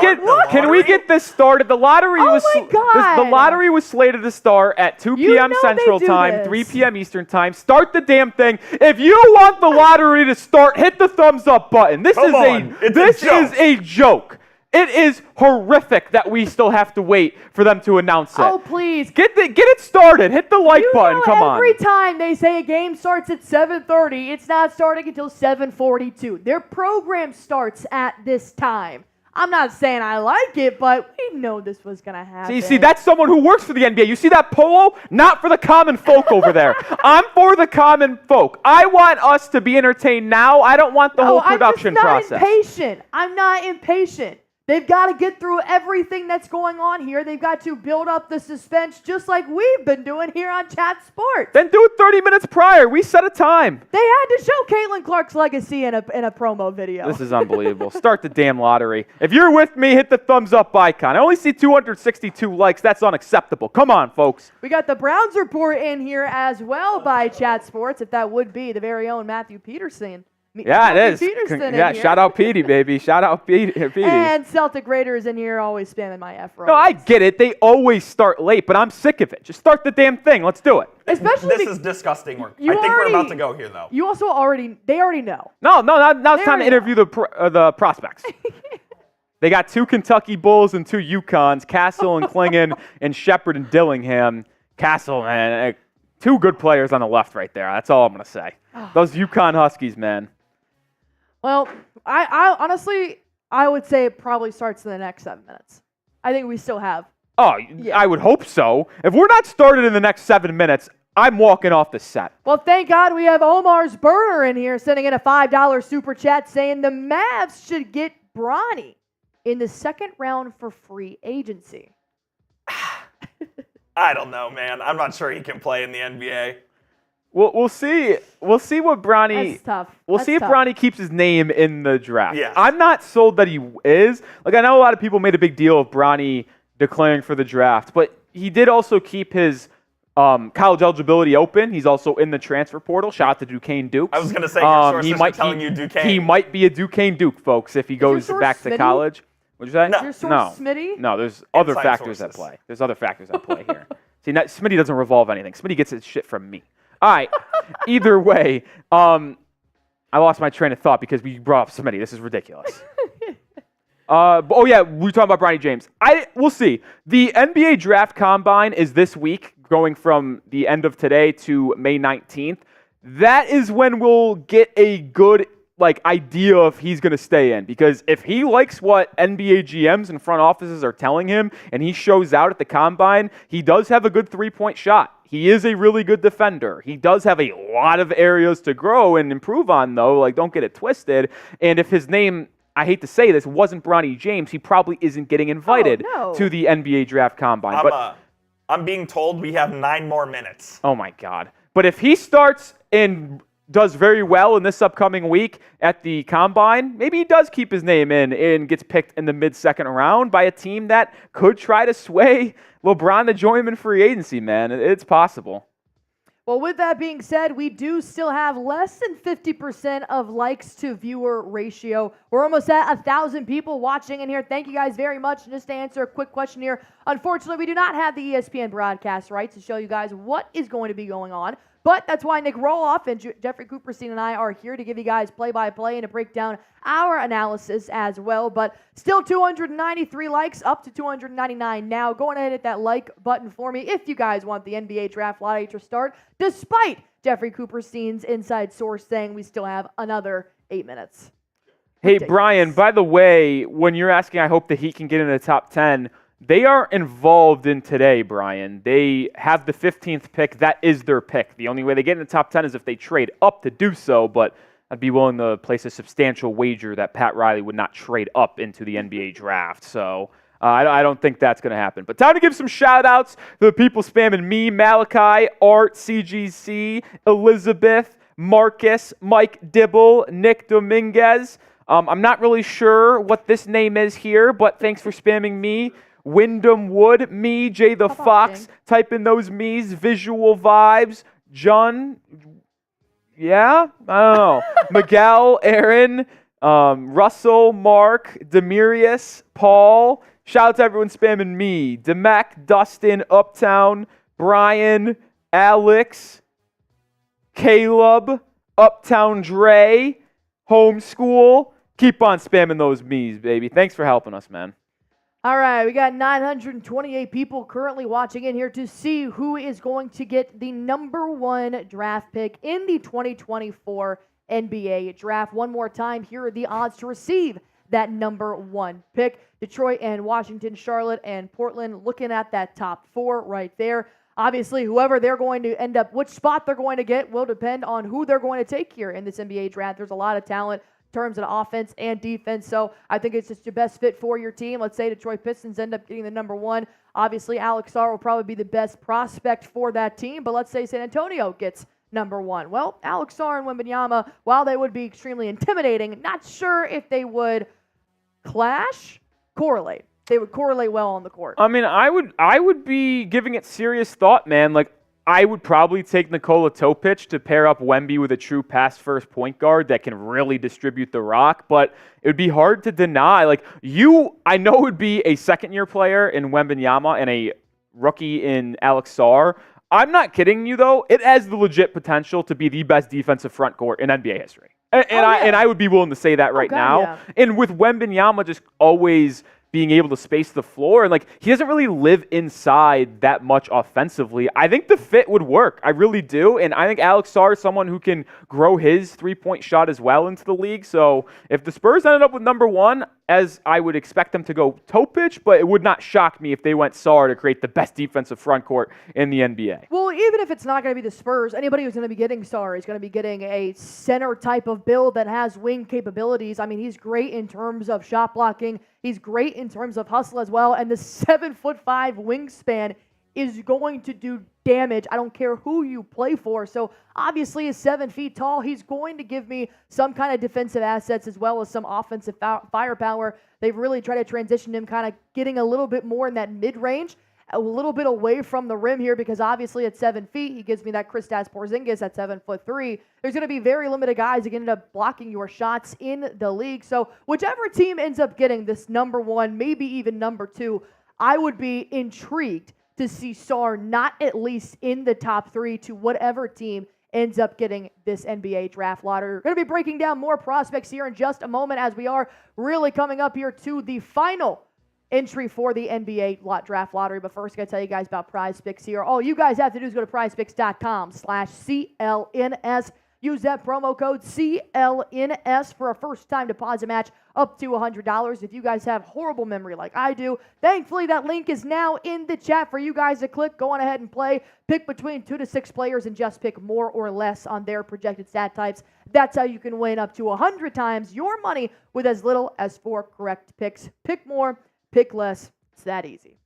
get this started? The lottery the lottery was slated to start at 2 p.m. Central Time, 3 p.m. Eastern Time. Start the damn thing. If you want the lottery to start, hit the thumbs up button. This is a joke. It is horrific that we still have to wait for them to announce it. Oh, please. Get it started. Hit the like button. Come on. Every time they say a game starts at 7:30, it's not starting until 7:42. Their program starts at this time. I'm not saying I like it, but we know this was going to happen. See, that's someone who works for the NBA. You see that polo? Not for the common folk over there. I'm for the common folk. I want us to be entertained now. I don't want the whole production process. I'm not impatient. They've got to get through everything that's going on here. They've got to build up the suspense just like we've been doing here on Chat Sports. Then do it 30 minutes prior. We set a time. They had to show Caitlin Clark's legacy in a promo video. This is unbelievable. Start the damn lottery. If you're with me, hit the thumbs up icon. I only see 262 likes. That's unacceptable. Come on, folks. We got the Browns report in here as well by Chat Sports, if that would be the very own Matthew Peterson. Yeah, it is. Shout out Petey, baby. Shout out Petey. And Celtic Raiders in here always spamming my F roll. No, I get it. They always start late, but I'm sick of it. Just start the damn thing. Let's do it. This is disgusting work. I think we're about to go here, though. You also they already know. No, now it's time to interview the prospects. They got 2 Kentucky Bulls and 2 UConns, Castle and Clingan and Sheppard and Dillingham. Castle, man, 2 good players on the left right there. That's all I'm going to say. Those UConn Huskies, man. Well, I honestly, I would say it probably starts in the next 7 minutes. I think we still have. Oh, yeah. I would hope so. If we're not started in the next 7 minutes, I'm walking off the set. Well, thank God we have Omar's Burner in here sending in a $5 super chat saying the Mavs should get Bronny in the 2nd round for free agency. I don't know, man. I'm not sure he can play in the NBA. We'll see. We'll see what Bronny. That's tough. We'll see if Bronny keeps his name in the draft. Yes. I'm not sold that he is. Like, I know a lot of people made a big deal of Bronny declaring for the draft, but he did also keep his college eligibility open. He's also in the transfer portal. Shout out to Duquesne Dukes. I was going to say, your sources are telling you Duquesne. He might be a Duquesne Duke, folks, if he goes back to college. What'd you say? No. Your source Smitty? No, there's other factors at play. There's other factors at play here. See, Smitty doesn't revolve anything. Smitty gets his shit from me. All right. Either way, I lost my train of thought because we brought up Smitty. This is ridiculous. Oh, yeah, we were talking about Bronny James. We'll see. The NBA Draft Combine is this week, going from the end of today to May 19th. That is when we'll get a good idea if he's going to stay in. Because if he likes what NBA GMs and front offices are telling him and he shows out at the Combine, he does have a good three-point shot. He is a really good defender. He does have a lot of areas to grow and improve on, though. Don't get it twisted. And if his name, I hate to say this, wasn't Bronny James, he probably isn't getting invited to the NBA Draft Combine. I'm being told we have 9 more minutes. Oh, my God. But if he starts and does very well in this upcoming week at the Combine, maybe he does keep his name in and gets picked in the mid-second round by a team that could try to sway LeBron to join him in free agency, man. It's possible. Well, with that being said, we do still have less than 50% of likes to viewer ratio. We're almost at 1,000 people watching in here. Thank you guys very much. Just to answer a quick question here, unfortunately, we do not have the ESPN broadcast rights to show you guys what is going to be going on. But that's why Nick Roloff and Jeffrey Cooperstein and I are here to give you guys play-by-play and to break down our analysis as well. But still 293 likes, up to 299 now. Go ahead and hit that like button for me if you guys want the NBA Draft Lottery to start, despite Jeffrey Cooperstein's inside source saying we still have another 8 minutes. Hey, Ridiculous. Brian, by the way, when you're asking, I hope the Heat can get in the top 10, they are involved in today, Brian. They have the 15th pick. That is their pick. The only way they get in the top 10 is if they trade up to do so, but I'd be willing to place a substantial wager that Pat Riley would not trade up into the NBA draft. So I don't think that's going to happen. But time to give some shout-outs to the people spamming me, Malachi, Art, CGC, Elizabeth, Marcus, Mike Dibble, Nick Dominguez. I'm not really sure what this name is here, but thanks for spamming me. Wyndham Wood, me, Jay the Fox, type in those me's, Visual Vibes, John, yeah, I don't know, Miguel, Aaron, Russell, Mark, Demirius, Paul, shout out to everyone spamming me, Demek, Dustin, Uptown, Brian, Alex, Caleb, Uptown Dre, Homeschool, keep on spamming those me's, baby. Thanks for helping us, man. All right, we got 928 people currently watching in here to see who is going to get the number 1 draft pick in the 2024 NBA draft. One more time, here are the odds to receive that number 1 pick. Detroit and Washington, Charlotte and Portland looking at that top 4 right there. Obviously, whoever they're going to end up, which spot they're going to get will depend on who they're going to take here in this NBA draft. There's a lot of talent terms of offense and defense. So I think it's just your best fit for your team. Let's say Detroit Pistons end up getting the number 1. Obviously, Alex Sarr will probably be the best prospect for that team. But let's say San Antonio gets number 1. Well, Alex Sarr and Wembanyama, while they would be extremely intimidating, not sure if they would correlate. They would correlate well on the court. I mean, I would be giving it serious thought, man. Like, I would probably take Nikola Topic to pair up Wemby with a true pass-first point guard that can really distribute the rock, but it would be hard to deny. Like, I know it would be a second-year player in Wembanyama and a rookie in Alex Sarr. I'm not kidding you, though. It has the legit potential to be the best defensive front court in NBA history. And I would be willing to say that right now. Yeah. And with Wembanyama just always being able to space the floor, and like he doesn't really live inside that much offensively, I think the fit would work. I really do. And I think Alex Sarr is someone who can grow his three-point shot as well into the league. So if the Spurs ended up with number 1, as I would expect them to go Topic, but it would not shock me if they went Sarr to create the best defensive front court in the NBA. Well, even if it's not going to be the Spurs, anybody who's going to be getting Sarr is going to be getting a center type of build that has wing capabilities. I mean, he's great in terms of shot blocking. He's great in terms of hustle as well. And the 7'5" wingspan is going to do damage. I don't care who you play for. So obviously he's 7 feet tall. He's going to give me some kind of defensive assets as well as some offensive firepower. They've really tried to transition him kind of getting a little bit more in that mid-range, a little bit away from the rim here, because obviously at 7 feet, he gives me that Kristaps Porzingis at 7'3". There's going to be very limited guys that can end up blocking your shots in the league. So whichever team ends up getting this number 1, maybe even number 2, I would be intrigued to see Sarr not at least in the top 3 to whatever team ends up getting this NBA draft lottery. We're going to be breaking down more prospects here in just a moment, as we are really coming up here to the final entry for the NBA draft lottery. But first, I got to tell you guys about Prize Picks here. All you guys have to do is go to prizepicks.com/CLNS. Use that promo code CLNS for a first-time deposit match up to $100. If you guys have horrible memory like I do, thankfully that link is now in the chat for you guys to click. Go on ahead and play. Pick between 2 to 6 players and just pick more or less on their projected stat types. That's how you can win up to 100 times your money with as little as 4 correct picks. Pick more, pick less. It's that easy.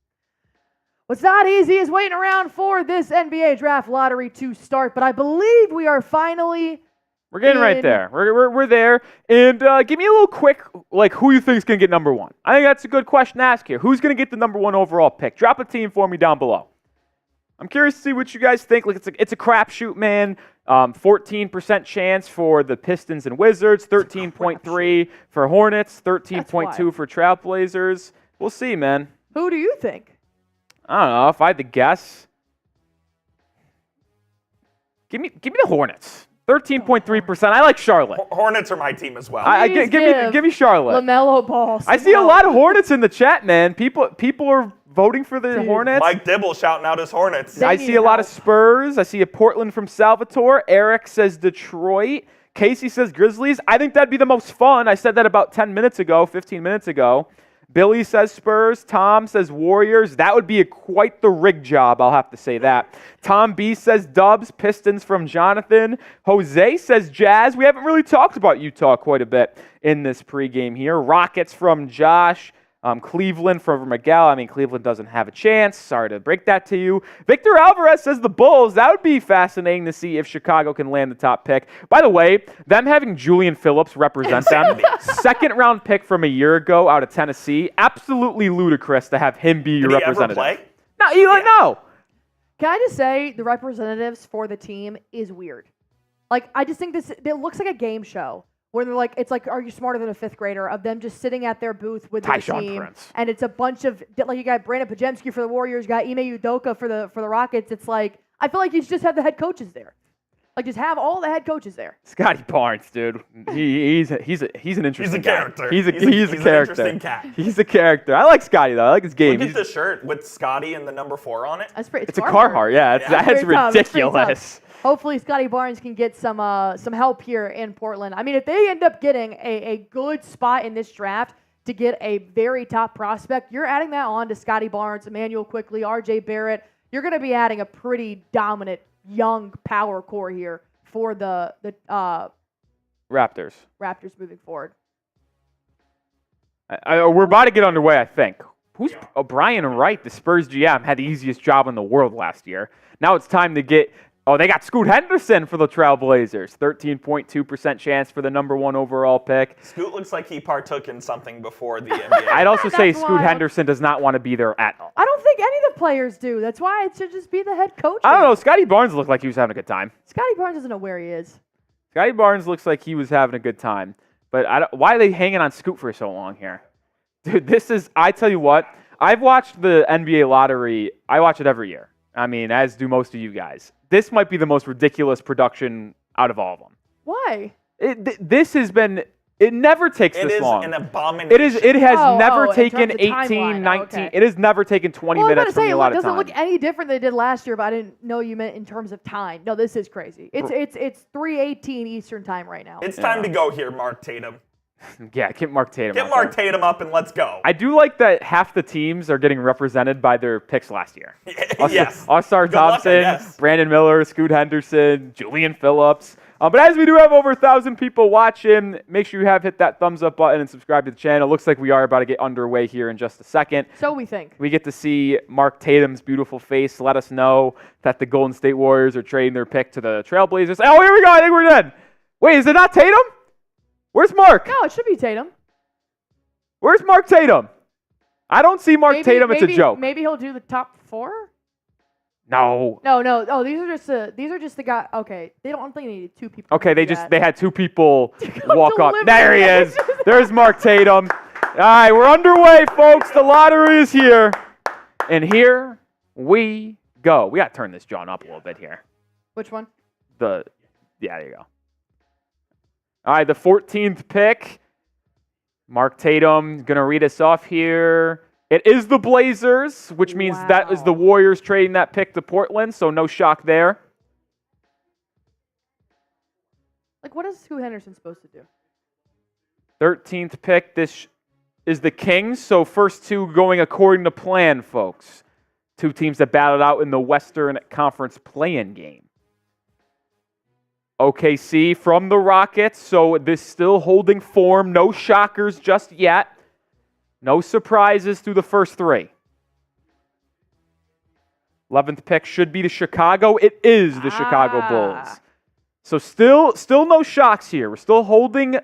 What's not easy is waiting around for this NBA draft lottery to start, but I believe we are finally We're getting right there. We're there. And give me a little quick, who you think is going to get number one. I think that's a good question to ask here. Who's going to get the number one overall pick? Drop a team for me down below. I'm curious to see what you guys think. It's a crapshoot, man. 14% chance for the Pistons and Wizards, 13.3 for Hornets, 13.2 for Trailblazers. We'll see, man. Who do you think? I don't know. If I had to guess, give me the Hornets. 13.3%. I like Charlotte. Hornets are my team as well. Give me Charlotte. LaMelo Ball. I see a lot of Hornets in the chat, man. People are voting for the Hornets. Mike Dibble shouting out his Hornets. I see a lot of Spurs. I see a Portland from Salvatore. Eric says Detroit. Casey says Grizzlies. I think that'd be the most fun. I said that about 15 minutes ago. Billy says Spurs. Tom says Warriors. That would be quite the rig job, I'll have to say that. Tom B says Dubs. Pistons from Jonathan. Jose says Jazz. We haven't really talked about Utah quite a bit in this pregame here. Rockets from Josh. Cleveland from Miguel. I mean, Cleveland doesn't have a chance. Sorry to break that to you. Victor Alvarez says the Bulls. That would be fascinating to see if Chicago can land the top pick. By the way, them having Julian Phillips represent them, second-round pick from a year ago out of Tennessee, absolutely ludicrous to have him be your representative. Did he ever play? No, Eli, no. Can I just say the representatives for the team is weird. I just think it looks like a game show. Where they're like, it's like, are you smarter than a fifth grader? Of them just sitting at their booth with their team, Prince. And it's a bunch of you got Brandon Pajemski for the Warriors, you got Ime Udoka for the Rockets. It's like I feel like you should just have the head coaches there, just have all the head coaches there. Scotty Barnes, dude, he's an interesting. He's a character. He's a He's character. An interesting cat. He's a character. I like Scotty though. I like his game. Look at the shirt with Scotty and the number 4 on it. That's pretty. It's a Carhartt. Yeah, that's ridiculous. Hopefully, Scotty Barnes can get some help here in Portland. I mean, if they end up getting a good spot in this draft to get a very top prospect, you're adding that on to Scotty Barnes, Emmanuel Quickley, R.J. Barrett. You're going to be adding a pretty dominant young power core here for the Raptors moving forward. We're about to get underway, I think. Who's Brian Wright, the Spurs GM, had the easiest job in the world last year. Now it's time to get. Oh, they got Scoot Henderson for the Trailblazers. 13.2% chance for the number 1 overall pick. Scoot looks like he partook in something before the NBA. I'd also say Scoot Henderson does not want to be there at all. I don't think any of the players do. That's why it should just be the head coach. I don't know. Scotty Barnes looked like he was having a good time. Scotty Barnes doesn't know where he is. Scotty Barnes looks like he was having a good time. But why are they hanging on Scoot for so long here? Dude, I tell you what, I've watched the NBA lottery. I watch it every year. I mean, as do most of you guys. This might be the most ridiculous production out of all of them. Why? This has been. It never takes this long. It is an abomination. It has never taken in 18, terms of timeline. 19. Okay. It has never taken 20 minutes from a lot of time. It doesn't look any different than it did last year, but I didn't know you meant in terms of time. No, this is crazy. It's 3:18 Eastern time right now. It's time to go here, Mark Tatum. Yeah, get Mark Tatum. Get Mark Tatum up and let's go. I do like that half the teams are getting represented by their picks last year. Yes. All-Star Thompson, Brandon Miller, Scoot Henderson, Julian Phillips. But as we do have over 1,000 people watching, make sure you have hit that thumbs up button and subscribe to the channel. Looks like we are about to get underway here in just a second. So we think. We get to see Mark Tatum's beautiful face. Let us know that the Golden State Warriors are trading their pick to the Trailblazers. Oh, here we go. I think we're done. Wait, is it not Tatum? Where's Mark? No, it should be Tatum. Where's Mark Tatum? I don't see Mark Tatum. It's a joke. Maybe he'll do the top 4. No. No. Oh, these are just the guy. Okay, I don't think they needed 2 people. Okay, they had 2 people walk up. There he is. There's Mark Tatum. All right, we're underway, folks. The lottery is here, and here we go. We got to turn this John up a little bit here. Which one? Yeah, there you go. All right, the 14th pick. Mark Tatum going to read us off here. It is the Blazers, which means that is the Warriors trading that pick to Portland, so no shock there. What is Scoot Henderson supposed to do? 13th pick. This is the Kings, so first 2 going according to plan, folks. 2 teams that battled out in the Western Conference play-in game. OKC from the Rockets, so this still holding form. No shockers just yet. No surprises through the first 3. 11th pick should be the Chicago. It is the Chicago Bulls. So still no shocks here. We're still holding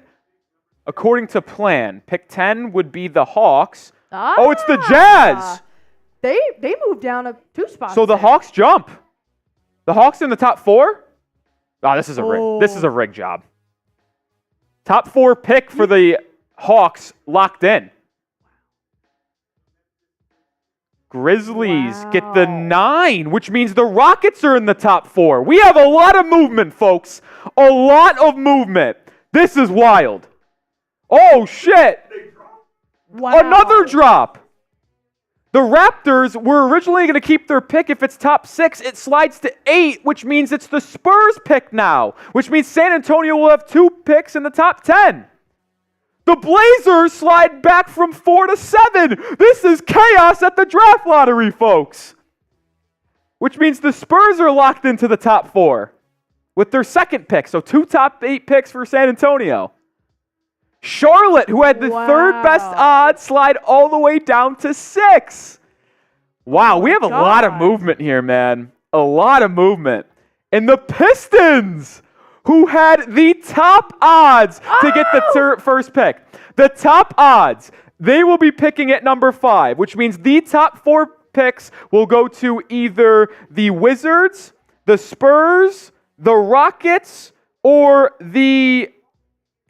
according to plan. Pick 10 would be the Hawks. Oh, it's the Jazz. They moved down 2 spots. So the Hawks jump. The Hawks in the top 4? Oh, this is a rig. This is a rig job. Top 4 pick for the Hawks locked in. Grizzlies get the 9, which means the Rockets are in the top 4. We have a lot of movement, folks. A lot of movement. This is wild. Oh, shit. Wow. Another drop. The Raptors were originally going to keep their pick. If it's top 6, it slides to 8, which means it's the Spurs pick now, which means San Antonio will have 2 picks in the top 10. The Blazers slide back from 4 to 7. This is chaos at the draft lottery, folks. Which means the Spurs are locked into the top 4 with their second pick. So 2 top 8 picks for San Antonio. Charlotte, who had the 3rd best odds, slide all the way down to 6. Wow, we have a lot of movement here, man. A lot of movement. And the Pistons, who had the top odds to get the first pick. The top odds. They will be picking at number 5, which means the top 4 picks will go to either the Wizards, the Spurs, the Rockets, or the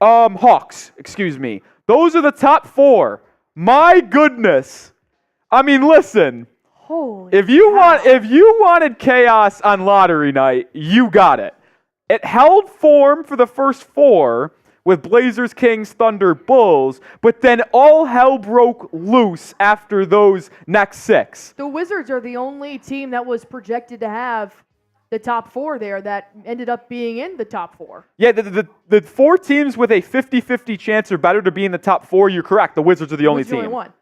Hawks, excuse me. Those are the top 4. My goodness. I mean, listen. If you wanted chaos on lottery night, you got it. It held form for the first 4 with Blazers, Kings, Thunder, Bulls, but then all hell broke loose after those next 6. The Wizards are the only team that was projected to have the top 4 there that ended up being in the top 4. Yeah, the 4 teams with a 50-50 chance or better to be in the top 4, you're correct. The Wizards are the only team. Only one.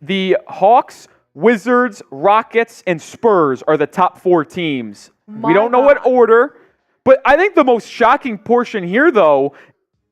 The Hawks, Wizards, Rockets, and Spurs are the top 4 teams. We don't know what order, but I think the most shocking portion here, though,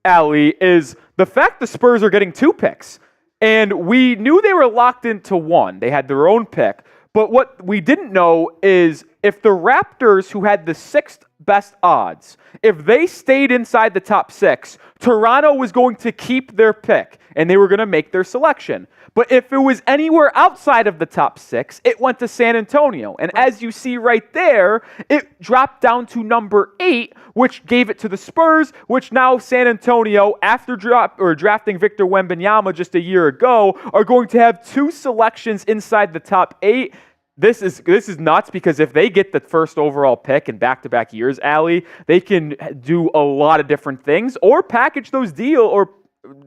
Allie, is the fact the Spurs are getting 2 picks. And we knew they were locked into 1. They had their own pick. But what we didn't know is if the Raptors, who had the 6th best odds, if they stayed inside the top 6, Toronto was going to keep their pick, and they were going to make their selection. But if it was anywhere outside of the top 6, it went to San Antonio. And as you see right there, it dropped down to number 8, which gave it to the Spurs, which now San Antonio, after drafting Victor Wembanyama just a year ago, are going to have 2 selections inside the top 8. This is nuts because if they get the first overall pick in back-to-back years, Allie, they can do a lot of different things or package those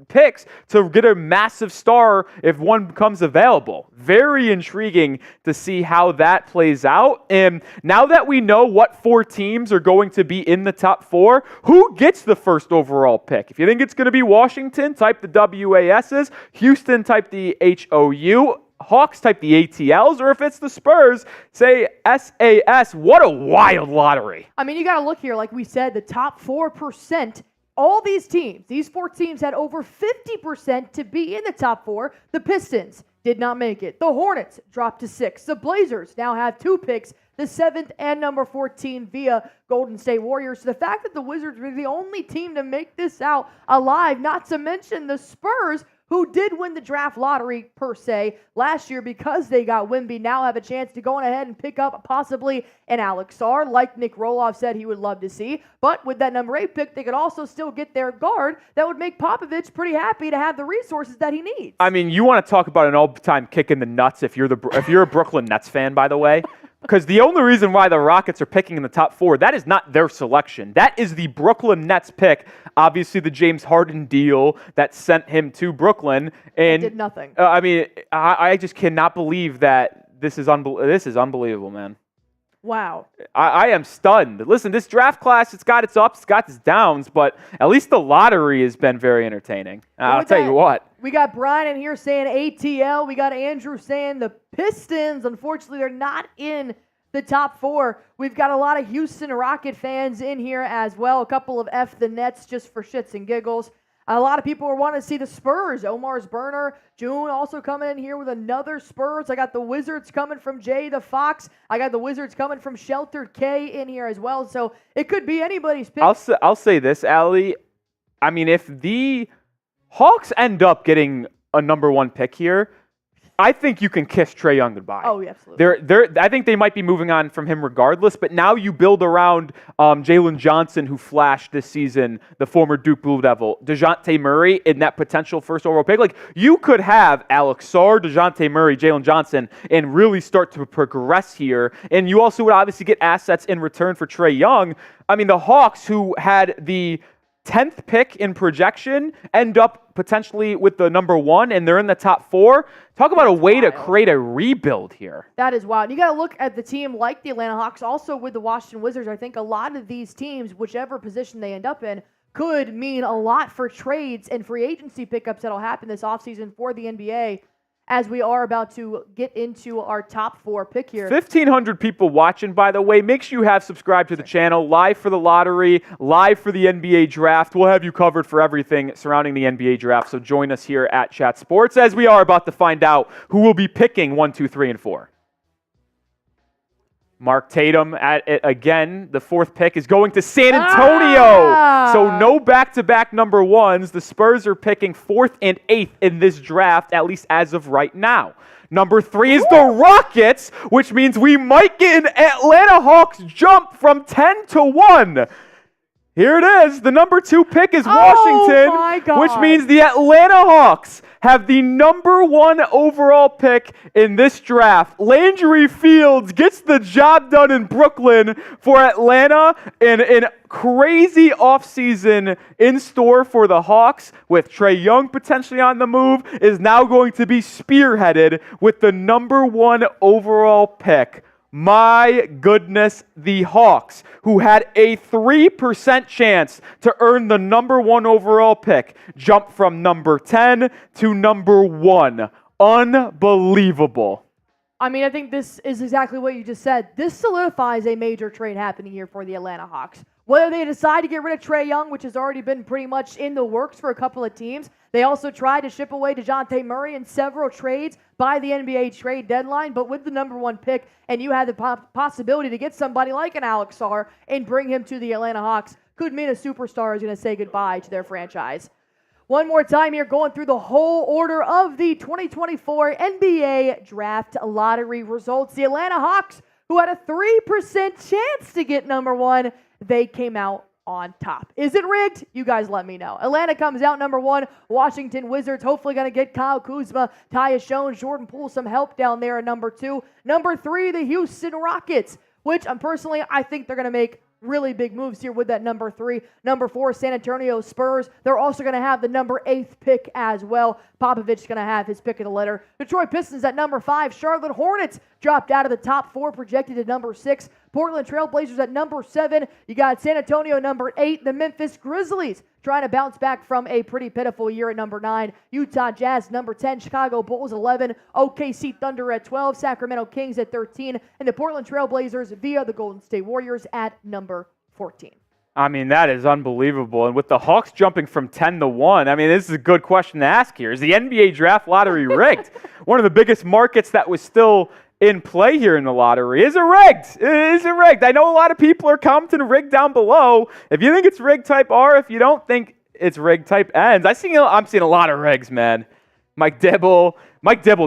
picks to get a massive star if one becomes available. Very intriguing to see how that plays out. And now that we know what 4 teams are going to be in the top 4, who gets the first overall pick? If you think it's going to be Washington, type the WASs. Houston, type the HOU. Hawks, type the ATLs. Or if it's the Spurs, say SAS. What a wild lottery. I mean, you got to look here. Like we said, the top 4%. All these teams, these 4 teams had over 50% to be in the top 4. The Pistons did not make it. The Hornets dropped to 6. The Blazers now have 2 picks, the 7th and number 14 via Golden State Warriors. So the fact that the Wizards were the only team to make this out alive, not to mention the Spurs, who did win the draft lottery, per se, last year because they got Wemby, now have a chance to go on ahead and pick up possibly an Alex Sarr, like Nick Roloff said he would love to see. But with that number 8 pick, they could also still get their guard that would make Popovich pretty happy to have the resources that he needs. I mean, you want to talk about an all-time kick in the nuts if you're a Brooklyn Nets fan, by the way. Because the only reason why the Rockets are picking in the top 4, that is not their selection. That is the Brooklyn Nets pick. Obviously, the James Harden deal that sent him to Brooklyn. And did nothing. I mean, I just cannot believe that this is unbelievable, man. Wow. I am stunned. Listen, this draft class, it's got its ups, it's got its downs, but at least the lottery has been very entertaining. I'll tell you what. We got Brian in here saying ATL. We got Andrew saying the Pistons. Unfortunately, they're not in the top 4. We've got a lot of Houston Rocket fans in here as well. A couple of F the Nets just for shits and giggles. A lot of people are wanting to see the Spurs. Omar's burner. June also coming in here with another Spurs. I got the Wizards coming from Jay the Fox. I got the Wizards coming from Sheltered K in here as well. So it could be anybody's pick. I'll say this, Allie. I mean, if the Hawks end up getting a number 1 pick here, I think you can kiss Trae Young goodbye. Oh, yeah, absolutely. I think they might be moving on from him regardless, but now you build around Jalen Johnson, who flashed this season, the former Duke Blue Devil, DeJounte Murray in that potential first overall pick. Like, you could have Alex Sarr, DeJounte Murray, Jalen Johnson, and really start to progress here. And you also would obviously get assets in return for Trae Young. I mean, the Hawks, who had the 10th pick in projection, end up potentially with the number 1, and they're in the top 4. Talk about a way to create a rebuild here. That is wild. You got to look at the team like the Atlanta Hawks, also with the Washington Wizards. I think a lot of these teams, whichever position they end up in, could mean a lot for trades and free agency pickups that'll happen this offseason for the NBA, as we are about to get into our top 4 pick here. 1,500 people watching, by the way. Make sure you have subscribed to the channel. Live for the lottery, live for the NBA draft. We'll have you covered for everything surrounding the NBA draft. So join us here at Chat Sports as we are about to find out who will be picking 1, 2, 3, and 4. Mark Tatum at it again. The 4th pick is going to San Antonio. So no back-to-back number 1s. The Spurs are picking 4th and 8th in this draft, at least as of right now. Number 3 is the Rockets, which means we might get an Atlanta Hawks jump from 10 to 1. Here it is. The number 2 pick is Washington, which means the Atlanta Hawks have the number 1 overall pick in this draft. Landry Fields gets the job done in Brooklyn for Atlanta in crazy offseason in store for the Hawks, with Trae Young potentially on the move, is now going to be spearheaded with the number 1 overall pick. My goodness, the Hawks, who had a 3% chance to earn the number 1 overall pick, jump from number 10 to number 1. Unbelievable. I mean, I think this is exactly what you just said. This solidifies a major trade happening here for the Atlanta Hawks. Whether they decide to get rid of Trae Young, which has already been pretty much in the works for a couple of teams. They also tried to ship away DeJounte Murray in several trades by the NBA trade deadline, but with the number 1 pick, and you had the possibility to get somebody like an Alex Sarr and bring him to the Atlanta Hawks, could mean a superstar is going to say goodbye to their franchise. One more time here, going through the whole order of the 2024 NBA Draft Lottery results. The Atlanta Hawks, who had a 3% chance to get number 1, they came out on top. Is it rigged? You guys let me know. Atlanta comes out number 1. Washington Wizards hopefully going to get Kyle Kuzma, Tyus Jones, Jordan Poole some help down there at number 2. Number 3, the Houston Rockets, which I think they're going to make really big moves here with that number 3. Number 4, San Antonio Spurs. They're also going to have the number 8th pick as well. Popovich going to have his pick of the litter. Detroit Pistons at number 5. Charlotte Hornets dropped out of the top 4, projected to number 6. Portland Trail Blazers at number 7. You got San Antonio number 8. The Memphis Grizzlies trying to bounce back from a pretty pitiful year at number 9. Utah Jazz number 10. Chicago Bulls 11. OKC Thunder at 12. Sacramento Kings at 13. And the Portland Trail Blazers via the Golden State Warriors at number 14. I mean, that is unbelievable. And with the Hawks jumping from 10 to 1, I mean, this is a good question to ask here. Is the NBA draft lottery rigged? One of the biggest markets that was still in play here in the lottery. Is it rigged? Is it rigged? I know a lot of people are commenting rigged down below. If you think it's rigged, type R. If you don't think it's rigged, type N's. I'm seeing a lot of rigs, man. Mike Dibble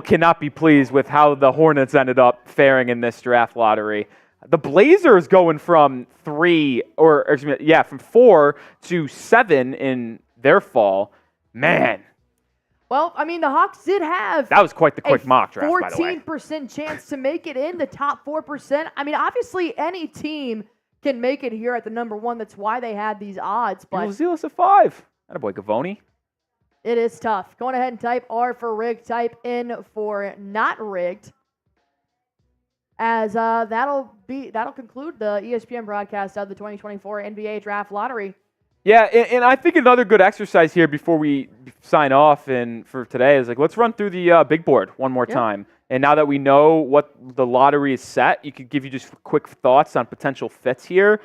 cannot be pleased with how the Hornets ended up faring in this draft lottery. The Blazers going from 4 to 7 in their fall. Man. Well, I mean, the Hawks did have that was quite the quick mock draft, by the way. 14% chance to make it in the top 4%. I mean, obviously, any team can make it here at the number 1. That's why they had these odds. But Buzelis at 5. Attaboy, Gavoni. It is tough. Go ahead and type R for rigged. Type in for not rigged. As that'll conclude the ESPN broadcast of the 2024 NBA Draft Lottery. Yeah, and I think another good exercise here before we sign off and for today is let's run through the big board one more time. And now that we know what the lottery is set, you could give you just quick thoughts on potential fits here.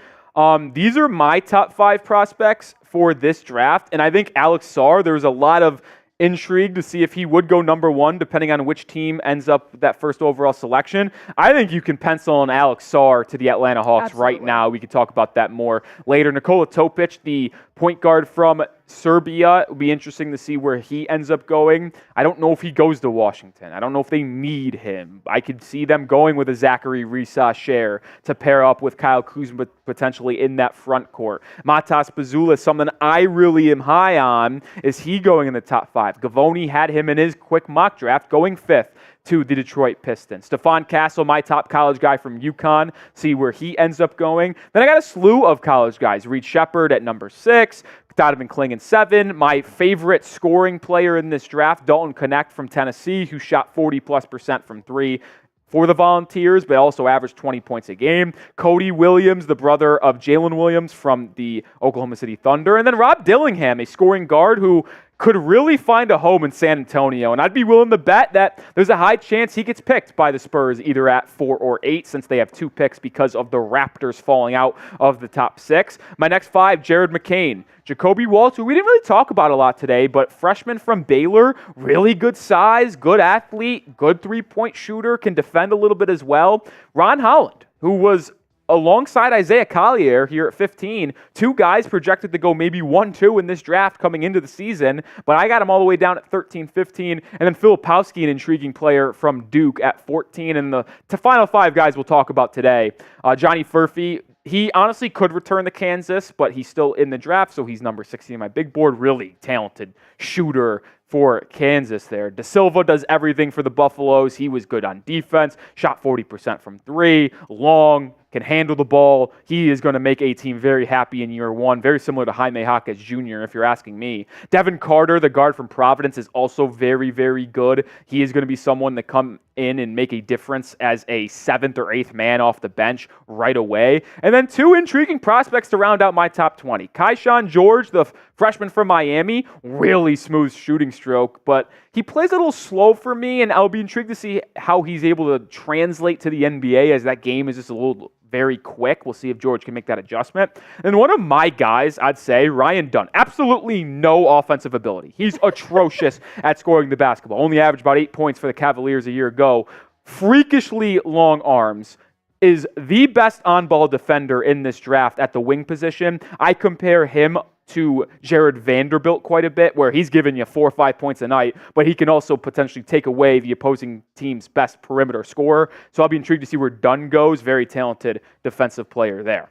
These are my top 5 prospects for this draft, and I think Alex Sarr, there's a lot of intrigue to see if he would go number 1, depending on which team ends up with that first overall selection. I think you can pencil in Alex Sarr to the Atlanta Hawks right now. We could talk about that more later. Nikola Topic, the point guard from Serbia. It will be interesting to see where he ends up going. I don't know if he goes to Washington. I don't know if they need him. I could see them going with a Zachary Risa-Sher to pair up with Kyle Kuzma potentially in that front court. Mata Buzelis, something I really am high on, is he going in the top 5. Gavoni had him in his quick mock draft going 5th to the Detroit Pistons. Stephon Castle, my top college guy from UConn, see where he ends up going. Then I got a slew of college guys. Reed Sheppard at number 6, Donovan Clingan 7. My favorite scoring player in this draft, Dalton Knecht from Tennessee, who shot 40+% from 3 for the Volunteers, but also averaged 20 points a game. Cody Williams, the brother of Jalen Williams from the Oklahoma City Thunder. And then Rob Dillingham, a scoring guard who could really find a home in San Antonio. And I'd be willing to bet that there's a high chance he gets picked by the Spurs either at 4 or 8, since they have 2 picks because of the Raptors falling out of the top 6. My next 5, Jared McCain. Jacoby Waltz, who we didn't really talk about a lot today, but freshman from Baylor, really good size, good athlete, good three-point shooter, can defend a little bit as well. Ron Holland, who was alongside Isaiah Collier here at 15, 2 guys projected to go maybe 1-2 in this draft coming into the season, but I got him all the way down at 13, 15, and then Filipowski, an intriguing player from Duke at 14, and the final 5 guys we'll talk about today. Johnny Furphy, he honestly could return to Kansas, but he's still in the draft, so he's number 16 on my big board. Really talented shooter for Kansas there. Da Silva does everything for the Buffaloes. He was good on defense, shot 40% from 3, long, can handle the ball. He is going to make a team very happy in year 1, very similar to Jaime Jaquez Jr., if you're asking me. Devin Carter, the guard from Providence, is also very, very good. He is going to be someone that come in and make a difference as a 7th or 8th man off the bench right away. And then 2 intriguing prospects to round out my top 20. Keyshawn George, the freshman from Miami, really smooth shooting stroke, but he plays a little slow for me, and I'll be intrigued to see how he's able to translate to the NBA, as that game is just a little very quick. We'll see if George can make that adjustment. And one of my guys, I'd say, Ryan Dunn. Absolutely no offensive ability. He's atrocious at scoring the basketball. Only averaged about 8 points for the Cavaliers a year ago. Freakishly long arms. Is the best on-ball defender in this draft at the wing position. I compare him to Jared Vanderbilt quite a bit, where he's giving you 4 or 5 points a night, but he can also potentially take away the opposing team's best perimeter scorer. So I'll be intrigued to see where Dunn goes. Very talented defensive player there.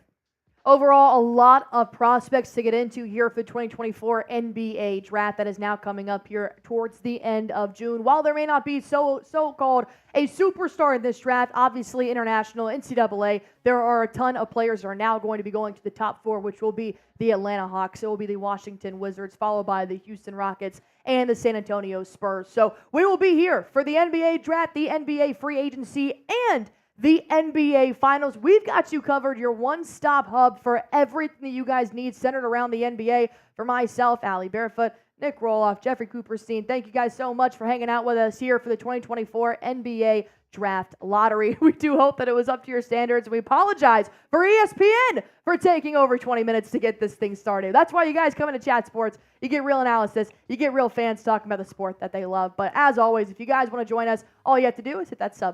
Overall, a lot of prospects to get into here for the 2024 NBA draft that is now coming up here towards the end of June. While there may not be so-called a superstar in this draft, obviously international, NCAA, there are a ton of players that are now going to be going to the top 4, which will be the Atlanta Hawks. It will be the Washington Wizards, followed by the Houston Rockets and the San Antonio Spurs. So we will be here for the NBA draft, the NBA free agency, and the NBA Finals. We've got you covered, your one-stop hub for everything that you guys need centered around the NBA. For myself, Allie Barefoot, Nick Roloff, Jeffrey Cooperstein, thank you guys so much for hanging out with us here for the 2024 NBA Draft Lottery. We do hope that it was up to your standards. We apologize for ESPN for taking over 20 minutes to get this thing started. That's why you guys come into Chat Sports. You get real analysis. You get real fans talking about the sport that they love. But as always, if you guys want to join us, all you have to do is hit that sub